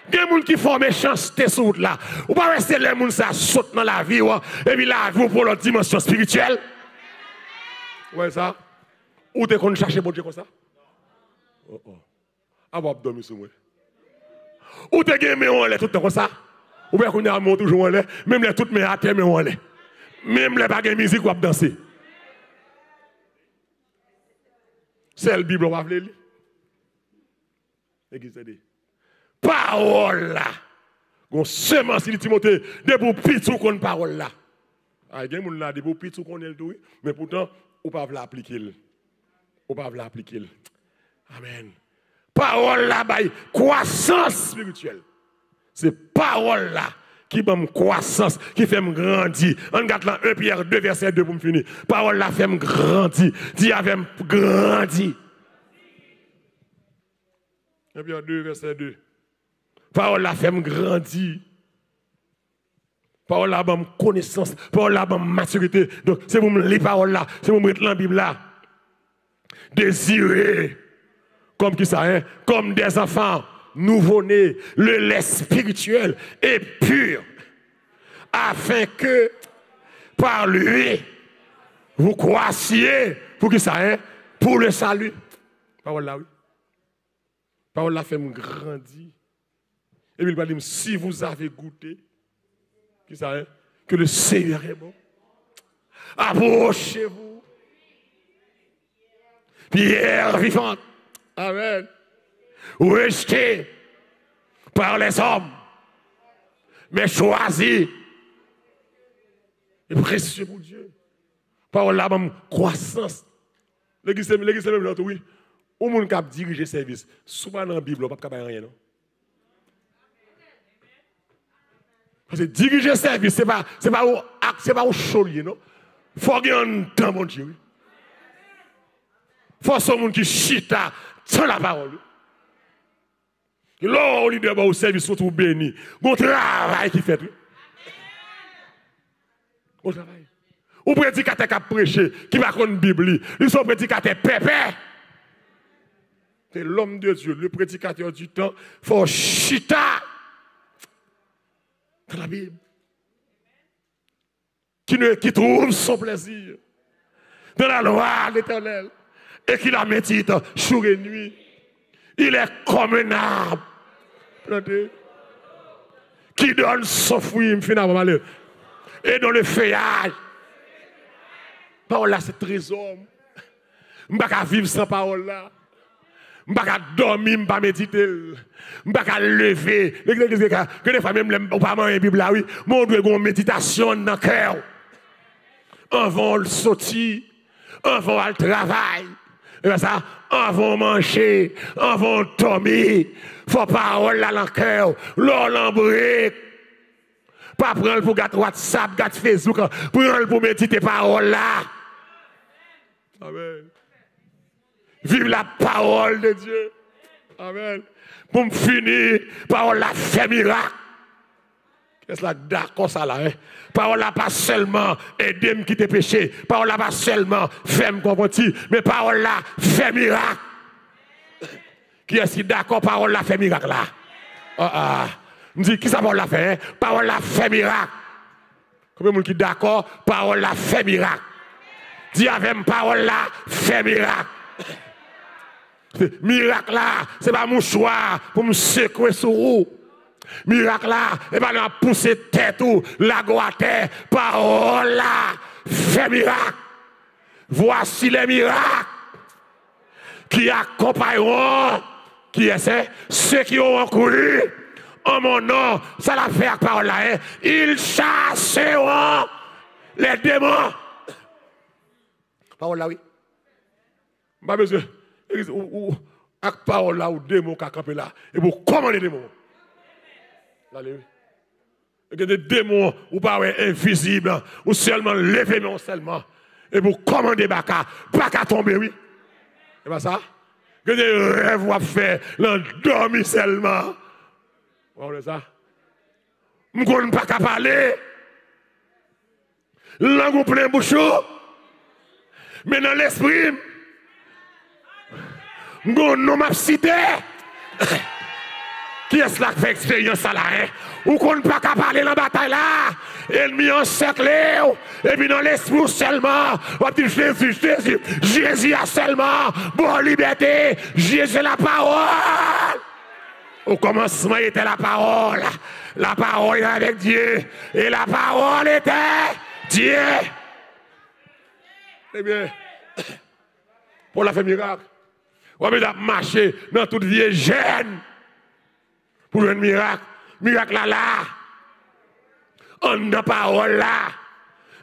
Il y a des gens qui font méchanceté sur là. On pas rester les gens ça saute dans la vie, et puis la vie pour l'autre dimension spirituelle. Ouais, ça. Ou t'es qu'on cherche mon Dieu comme ça? Oh. Ah, on va dormir sur moi. Ou t'es gagné on l'est tout le temps comme ça? Ou bien qu'on a mon toujours on l'est, même les toutes mes à terre mais on l'est. Même les baguettes musique ou à danser. C'est la Bible, on va lire. Église de parole là. On semence dit Timothée, de pour pitou qu'on parole là. Ah, il y a des gens là, de pour pitou qu'on est tout, mais pourtant, on ne peut pas l'appliquer. On ne peut pas l'appliquer. Amen. Parole là, croissance spirituelle. C'est parole là qui m'a croissance, qui fait me grandir. On regarde là 1 Pierre 2 verset 2 pour me finir. Parole là fait me grandir. Dis avec me grandir. 1 Pierre 2 verset 2. Parole là fait me grandir. Parole là me connaissance, parole là me maturité. Donc c'est pour me lire parole là, c'est pour me mettre dans la Bible là. Désirer comme qui ça hein, comme des enfants nouveau-nés, le lait spirituel est pur, afin que par lui vous croissiez pour qui ça hein, pour le salut. Parole là oui. Parole là fait me grandir. Et puis il va dire si vous avez goûté, qui ça hein, que le Seigneur est bon. Approchez-vous. Pierre vivante. Amen. Rejetez par les hommes, mais choisi et précieux pour Dieu. Parole là, même croissance. L'église c'est même l'autre, oui. Au monde qui a dirigé service, souvent dans la Bible, on ne peut pas rien, non? Parce que diriger service, ce n'est pas au chaulier, non? Il faut qu'il y ait un temps, mon Dieu. Il faut que ce monde qui chita sans la parole. Et là, on leader au service, surtout béni. Bon travail qui fait. Bon travail. Ou prédicateur qui a prêché, qui va connaître la Bible, ils sont prédicateurs pépés. C'est l'homme de Dieu, le prédicateur du temps, il faut chita dans la Bible. Qui trouve son plaisir dans la loi de l'Éternel et qui la médite jour et nuit. Il est comme un arbre planté qui donne son fruit finalement et dans le feuillage. Parole là, c'est trésor. Je ne peux pas vivre sans parole là. Je ne peux pas dormir, je ne peux pas méditer. Je ne peux pas lever. Que des fois, même, on parle de la Bible là, oui. Mon Dieu, une méditation dans le cœur. Avant le sortir, avant le travail. Et bien ça, avant manger, avant dormir. Il faut parole là dans le cœur. L'on l'embrique. Pas prendre pour gâter WhatsApp, gâter Facebook. Prendre pour méditer parole là. Amen. Vive la parole de Dieu. Amen. Pour me finir, parole la fait miracle. Qu'est-ce que d'accord ça là? Hein? Parole là pas seulement aider me quitter péché. Parole là pas seulement faire me comprendre, mais parole là fait miracle. Qui est-ce qui d'accord parole là fait miracle là? Me dit qui ça parole là fait? Hein? Parole là fait miracle. Combien de monde qui d'accord parole là fait miracle? Dis avec moi parole là fait miracle. Miracle là, c'est pas mon choix pour me secouer sur vous. Miracle là, et pas la pousser tête ou la terre. Parole là, fait miracle. Voici les miracles qui accompagneront, qui est ceux qui ont couru en mon nom. Ça l'a fait avec parole là. Hein? Ils chasseront les démons. Parole là, oui. Pas besoin. Ou avec parole là, ou démons qui campent là. Et pour commander les démons. Allez, oui. Et que des démons, ou pas invisibles, ou seulement lever, mais seulement. Et pour commander Baka, Baka tomber, oui. C'est pas ça? Que des rêves ou à faire, l'endormi seulement. Vous voyez ça? Je ne connais pas qu'à parler. Langue plein bouchon. Mais dans l'esprit, je ne m'a cité. Qui est-ce qui fait expérience là? Ou qu'on ne peut pas parler dans la bataille là? Ennemi encerclé. Et puis dans l'esprit seulement. On dit Jésus, Jésus. Jésus a seulement. Bon liberté. Jésus la parole. Au commencement était la parole. La parole était avec Dieu. Et la parole était Dieu. Eh bien, pour la faire miracle, on va marcher dans toute vie jeune pour un miracle. Miracle là, on a parole là.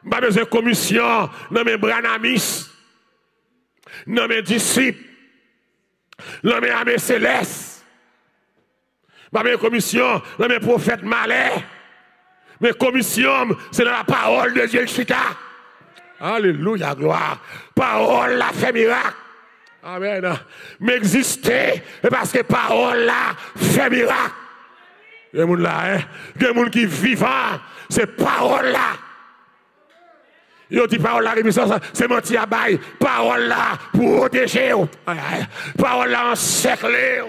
Pas besoin de commission dans mes branamis, dans mes disciples, dans mes armées célestes. Pas besoin de commission dans mes prophètes malais. Mes commissions, c'est dans la parole de Dieu le chita. Alléluia, gloire. Parole là fait miracle. Amen. Mais exister, parce que parole là fait miracle. Il y a des gens là, hein? Il y a des gens qui vivent, c'est parole là. Ils ont dit parole là, c'est menti à bail. Parole là pour protéger. Parole là encercler.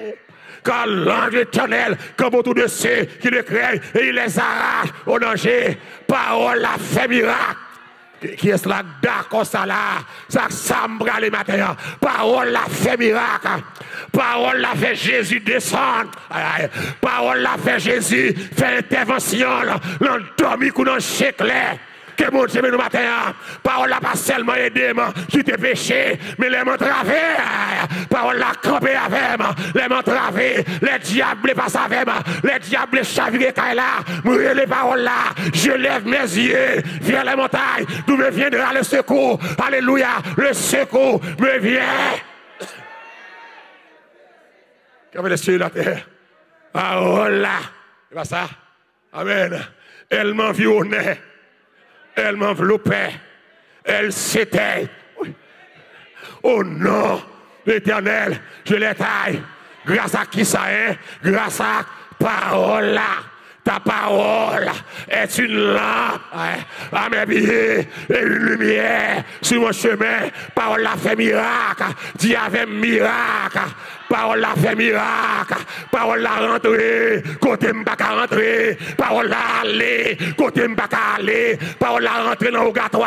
Quand l'ange éternel, comme autour de ceux qui le craignent, et il les arrache au danger. Parole là fait miracle. Qui est cela d'accord ça là? Ça s'embra les matins. Parole là fait miracle. Parole là fait Jésus descendre. Parole là fait Jésus fait intervention. L'endormi qu'on en chéclé. Que mon Dieu, nous matin, parole n'a pas seulement aidé, qui t'es péché, mais les m'entravé, parole l'a campé avec moi, les m'entravé, les diables passent avec moi, les diables chavirés là, mourir les paroles là, je lève mes yeux vers les montagnes, d'où me viendra le secours, alléluia, le secours me vient. Qu'avait les cieux et la terre, parole là, c'est pas ça, amen, elle m'environnait, elle m'enveloppait, elle s'était. Oh non, l'Éternel, je les taille. Grâce à qui ça est? Grâce à parole là. Ta parole est une lampe à mes pieds et une lumière sur mon chemin. Parole l'a fait miracle. Dis avec miracle. Parole l'a fait miracle. Parole l'a rentré. Côté m'pas qu'à rentrer. Parole l'a allé. Côté m'pas qu'à aller. Parole l'a rentré dans le gâteau,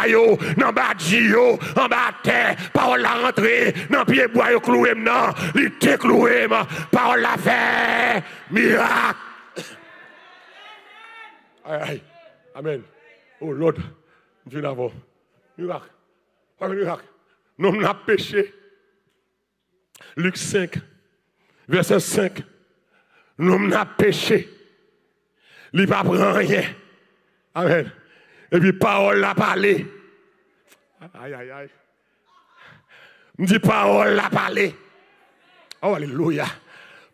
dans le bas de Gio, en bas de terre. Parole l'a rentré dans le pied bois cloué. Non, il t'est cloué. Parole l'a fait miracle. Aïe, aïe. Amen. Oh Lord, Dieu d'avant. Miracle. Pas un miracle. Nous n'a péché. Luc 5, verset 5. Nous n'a péché. Il ne prend rien. Amen. Et puis parole l'a parlé. Aïe, aïe, aïe. Me dit parole l'a parlé. Oh, alléluia.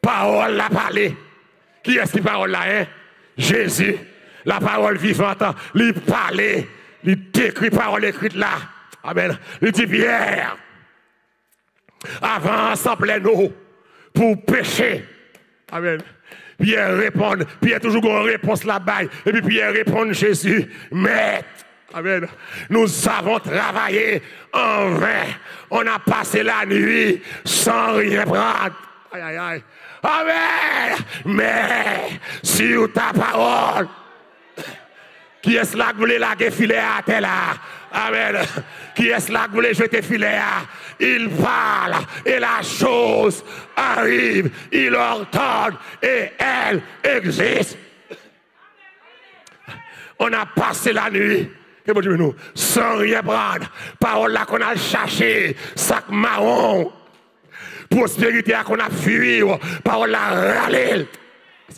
Parole l'a parlé. Qui est-ce qui parole là, hein? Jésus. La parole vivante, il parlait, il décrit parole écrite là. Amen. Il dit Pierre, avance en pleine eau pour pécher. Amen. Pierre répond, Pierre toujours une réponse là-bas. Et puis Pierre répond Jésus, Maître. Amen. Nous avons travaillé en vain. On a passé la nuit sans rien prendre. Aïe, aïe, aïe. Amen. Mais sur ta parole. Qui est-ce là qui voulait laguer filet à terre là? Amen. Qui est-ce là qui voulait jeter filet à? Il parle et la chose arrive. Il ordonne et elle existe. On a passé la nuit. Que bon Dieu nous, sans rien prendre. Parole là qu'on a cherché, sac marron. Prospérité qu'on a fui. Parole là râler.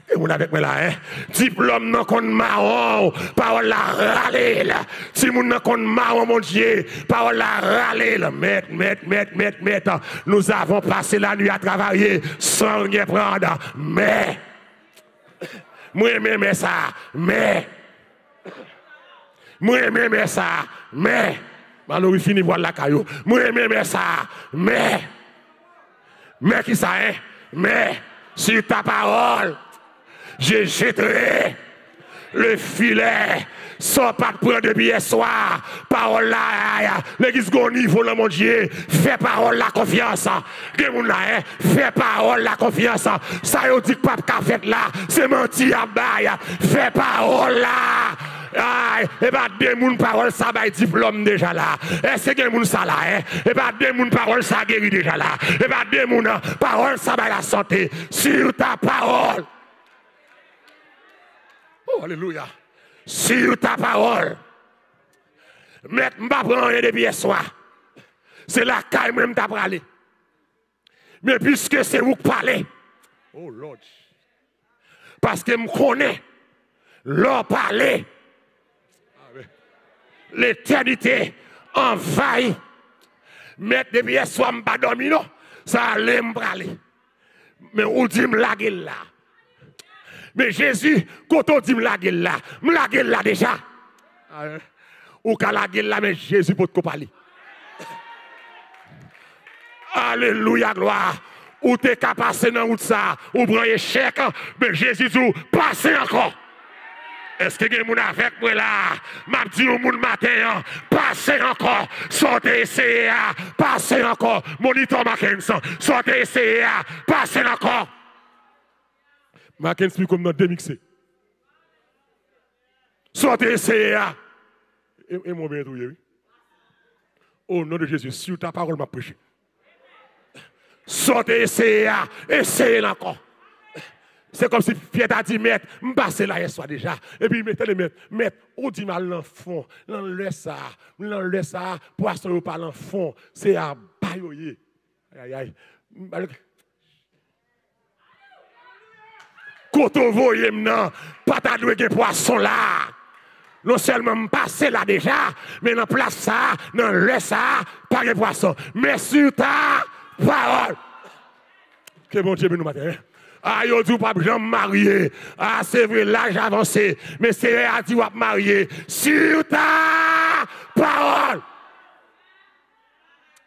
Et vous avec moi là, hein? Diplôme non qu'on marron, parole la râler là. Si moun non qu'on marron, mon Dieu, parole la râler là. Maître. Nous avons passé la nuit à travailler sans rien prendre. Mais, moi même ça, mais, malheureux fini voir la caillou. Moi même ça, mais qui ça, hein? Mais, sur ta parole. Je jetterai le filet sans pas prendre de billets soir. Parole là, l'église au niveau là, mon Dieu. Fais parole la confiance. Fais parole la confiance. Ça y dit que papa fait là, c'est menti à bail. Fais parole là. Aïe, et pas deux moun parole ça bail diplôme déjà là. Est-ce que moun ça là, hein? Et pas deux moun parole ça guéri déjà là. Et pas deux moun parole ça bail la santé. Sur ta parole. Oh, alléluia. Sur ta parole. Mettre m'pa prendre rien depuis hier soir. C'est la caille même t'a parlé. Mais puisque c'est vous qui parlez. Oh Lord. Parce que me connais. Leur parler. L'éternité envahit. Mettre depuis hier soir m'pa dormi non. Ça allait me parler. Mais où dit me la gueule là. Mais Jésus, quand on dit me la gueule là déjà. Ou qu'à la gueule là, mais Jésus peut te parler. Alléluia, gloire. Ou t'es qu'à passer dans route ça, ou prendre un chèque, mais Jésus dit, passez encore. Est-ce que quelqu'un est avec moi là? M'a dit au monde matin, passez encore. Sortez CA, passez encore. Monitor Mackenzie, sortez CA, passez encore. Mackenzie comme dans démixé. Sortez CA. Et moi bien trouvé, oui. Au nom de Jésus, sur ta parole m'a prêché. Sortez CA, essayez encore. C'est comme si Pierre t'a dit, maître, je passe là hier soir déjà. Et puis il mettait les maître, on dit mal l'enfant, l'enlève ça, poisson pas l'enfant, c'est à bayoyer. Aïe, aïe. Quand on voit maintenant, pas ta doué poisson là. Non seulement passer là déjà, mais dans place ça, dans le ça, pas de poisson. Mais sur ta parole. Que bon Dieu nous matin. Ah, yo dit pas jamais marié. Ah, c'est vrai, l'âge avancé. Mais c'est vrai, a dit ou marié. Sur ta parole.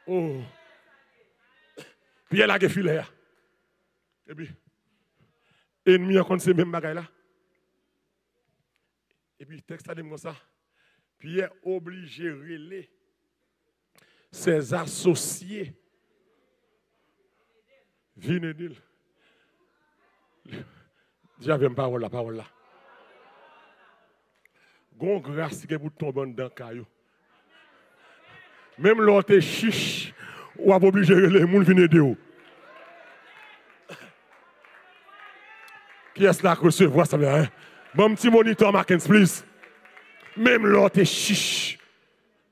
Oh. Puis elle a que filet. Et puis, ennemi en compte ces mêmes bagailles là. Et puis, le texte a dit comme ça. Pierre obligé de relayer ses associés. Venez dire. J'avais une parole là. Gon grâce qui pour tomber dans caillou. Même l'autre chiche, ou a obligé de les gens venir de où. Qui est-ce là que recevoir ça bien? Bon petit moniteur Mackenzie, please. Même l'autre chiche.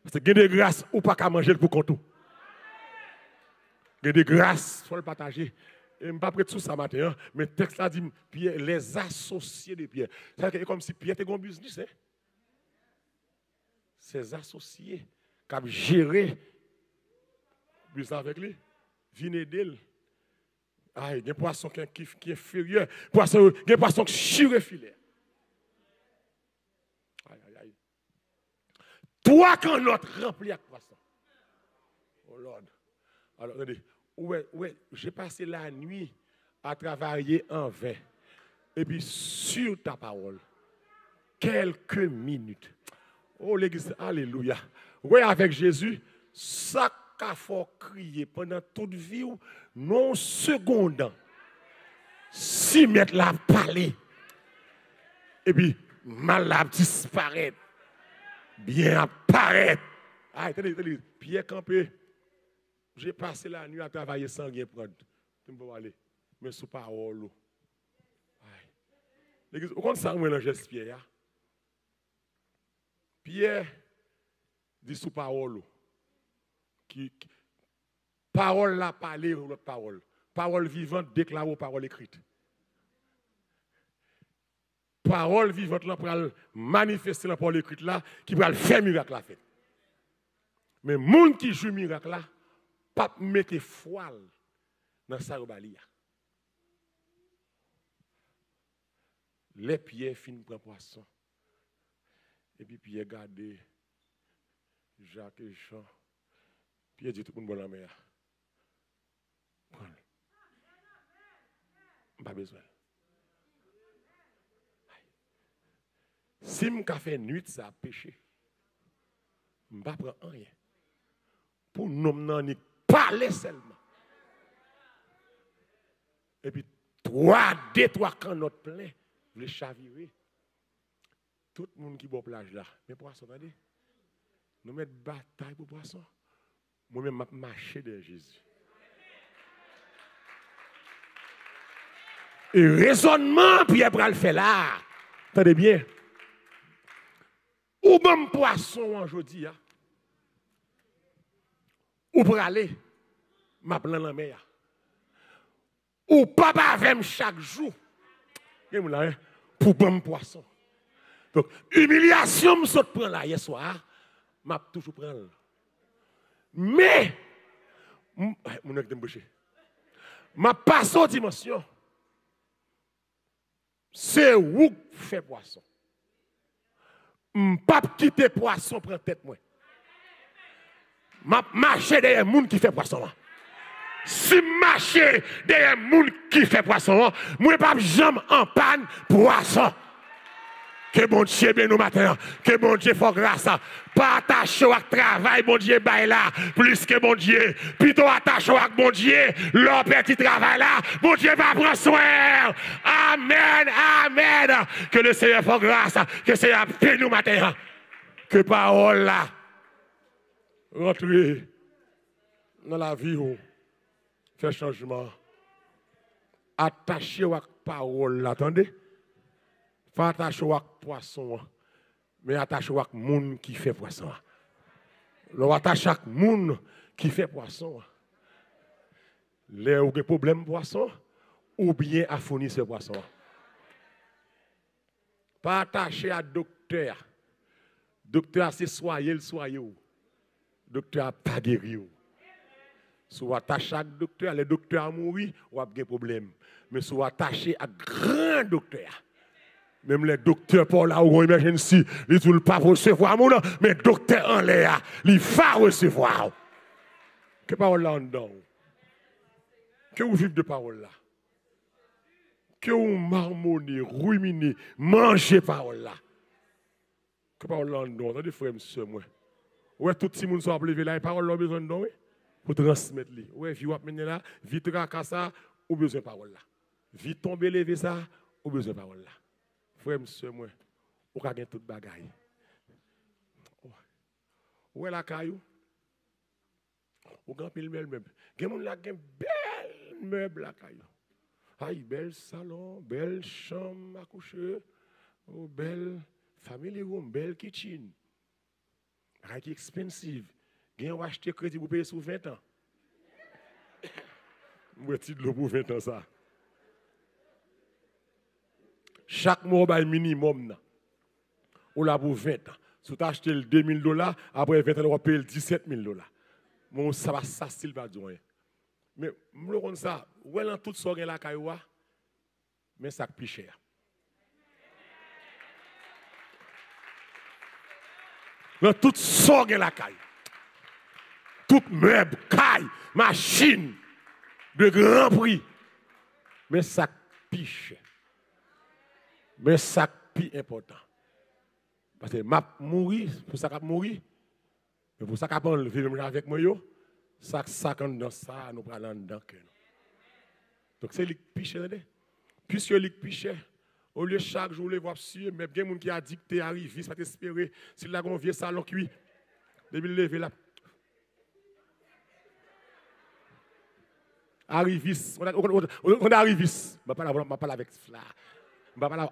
Parce que de grâce ou pas qu'à manger pour compte. De grâce, faut le partager. Et je ne suis pas prêt tout ça matin, hein? Mais le texte là dit Pierre, les associés de Pierre. C'est comme si Pierre était un business. Hein? Ses associés qui ont géré le business avec lui, viennent d'elle. Ah, il y a un poisson qui est inférieur, il y a un poisson qui chire filet. Aïe, aïe, aïe. Toi, quand notre rempli avec poisson. Oh Lord. Alors, regardez. Ouais, j'ai passé la nuit à travailler en vain. Et puis, sur ta parole, quelques minutes. Oh, l'église, alléluia. Ouais, avec Jésus, ça qu'a faut crier pendant toute vie, non seconde. 6 mètres la parler. Et puis, mal la disparaître. Bien apparaître. Ah, attendez, Pierre Campé. J'ai passé la nuit à travailler sans rien prendre. Je peux aller. Mais sous parole. L'église, vous comprenez ça, mélanger Pierre? Pierre dit sous parole. Parole la parler ou l'autre parole. Parole vivante déclare aux paroles écrites. Parole vivante là pour manifester la parole écrite là, qui va faire miracle la fête. Mais monde qui joue miracle là, pas mettre foile dans sa robalia. Les pieds finissent prendre poisson. Et puis Pierre garde Jacques et Jean. Pierre dit tout le monde dans la mer. Pas besoin. Si je fais nuit, ça a péché. Je ne vais pas prendre rien. Pour nous parler seulement. Et puis, 3 quand notre plein, les chavirer. Tout le monde qui boit plage là. Mais poisson, attendez. Nous mettons bataille pour poisson. Moi-même, je marche de Jésus. Et raisonnement, Pierre va le faire là. Attendez bien. Ou même poisson aujourd'hui, ou pour aller, ma plan la mer. Ou papa avec chaque jour, pour bon poisson. Donc, humiliation, je saute prendre là hier soir, je toujours prendre. Mais, je passe aux dimensions. C'est où fait poisson. Je ne peux pas quitter poisson pour tête moi. Je marche derrière les gens qui fait poisson. Si je marche derrière les gens qui fait poisson, je ne peux pas jamais en panne poisson. Que bon Dieu bénisse nous matin. Que bon Dieu fasse grâce. Pas attaché au travail, bon Dieu, bail là. Plus que bon Dieu. Plutôt attaché au bon Dieu. L'homme petit travail là. Bon Dieu va prendre soin. Amen. Amen. Que le Seigneur fasse grâce. Que le Seigneur bénisse nous matin. Que parole là. Rentrer dans la vie. Faire changement. attaché à parole, attendez. Pas attaché à poisson, mais attaché à monde qui fait poisson. L'on attache à monde qui fait poisson. Les ou des problèmes poisson ou bien à fournir ce poisson. Pas attaché à docteur. Docteur c'est soyez. Docteur a pas guéri. Si vous attachez à docteur, les docteurs mourent, vous avez des problèmes. Mais si vous attachez à grand docteur, même les docteurs pour là où on imagine si, ils ne pas recevoir mon nom, mais docteur en l'air, ils vont recevoir. Que parole là en dedans? Que vous vivez de parole là? Que vous marmonnez, ruminez, mangez parole là? Que parole là en dedans? Attendez, frère, monsieur, moi. Ouais, tout le monde soit levé là, et parole là, besoin de nous, pour transmettre. Ouais, vie wap mener là, vite raka ça, ou besoin de parole là. Vite tomber, lever ça, ou besoin de parole là. Frère, monsieur, moi, ou ka gen tout bagaille. Ouais, la caillou. Ou gan pile meuble. Gen moun la gen bel meuble la caillou. Aïe, bel salon, belle chambre à coucher, ou belle family room, belle kitchen. Aïe, expensive. Gen ou acheter crédit pour payer sur 20 ans. Moi, petit de l'eau pour 20 ans ça. Chaque mois, il minimum. Ou là pour 20 ans. Si tu achètes le $2000, après 20 ans, tu vas payer $17,000. Mon ça va ça style pas dire. Mais me le ça, ouais dans tout ça la cailloua, mais ça plus cher. Dans tout ça la caille. Tout meuble, caille, machine de grand prix. Mais ça plus cher. Mais ça plus important. Parce que m'a mourir, pour ça qu'a mourir, mais pour ça qu'a pas vivre avec moi yo, ça dans ça nous prenons dedans. Donc c'est le plus cher. Puisque le plus cher, au lieu chaque jour les voir suer, mais bien moun qui a dit que t'es arrivé, ça t'espérer, si la gon vieux salon cuit, depuis lever là. Arrivis, on a arrivis, on va pas avec cela.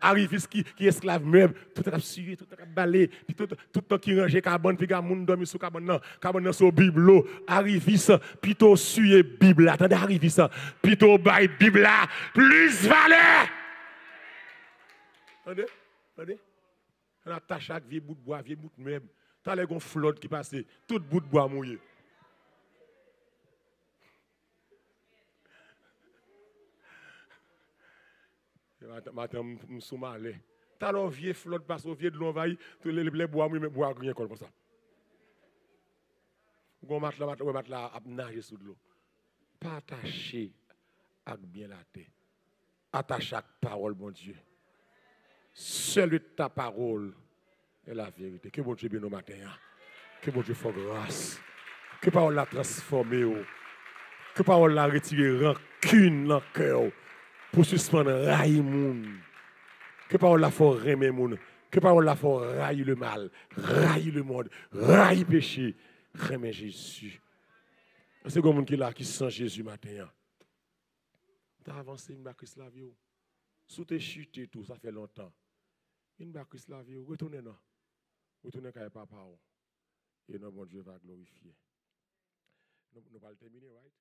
Arrivis qui esclave meuble, tout est suivi, tout est balé, puis tout temps qui range carbone, puis gars moun dormi sous carbone sur biblo, arrivis, puis to suye bible, attendez arrivis, puis to bay bible plus valeur. Attendez, on attache chaque vieux bout de bois, vieux bout de meuble, t'as les gon flotte qui passe, tout bout de bois mouillé. Matin, je suis malé. T'as le vieux flotte passe au vieux de l'envahir, tous les bois, mais bois rien comme ça. On va mettre là à nager sous l'eau. Pas attaché à bien la tête. Attaché à la parole, mon Dieu. Seule ta parole est la vérité. Que bon Dieu bien au matin. Que bon Dieu fasse grâce. Que parole la transformer. Que parole la retirer rancune dans le cœur. Pour suspendre railler moun. Que parole la faut remer moun. Que parole la faut railler le mal, railler le monde, railler le péché, remer Jésus. C'est comme moun qui là qui sent Jésus matin. T'as avancé une Christ la vie. Sous tes chuté tout ça fait longtemps. Une Christ la vie, retournez non. Retournez quand papa. Et non bon Dieu va glorifier. Nous allons terminer, right?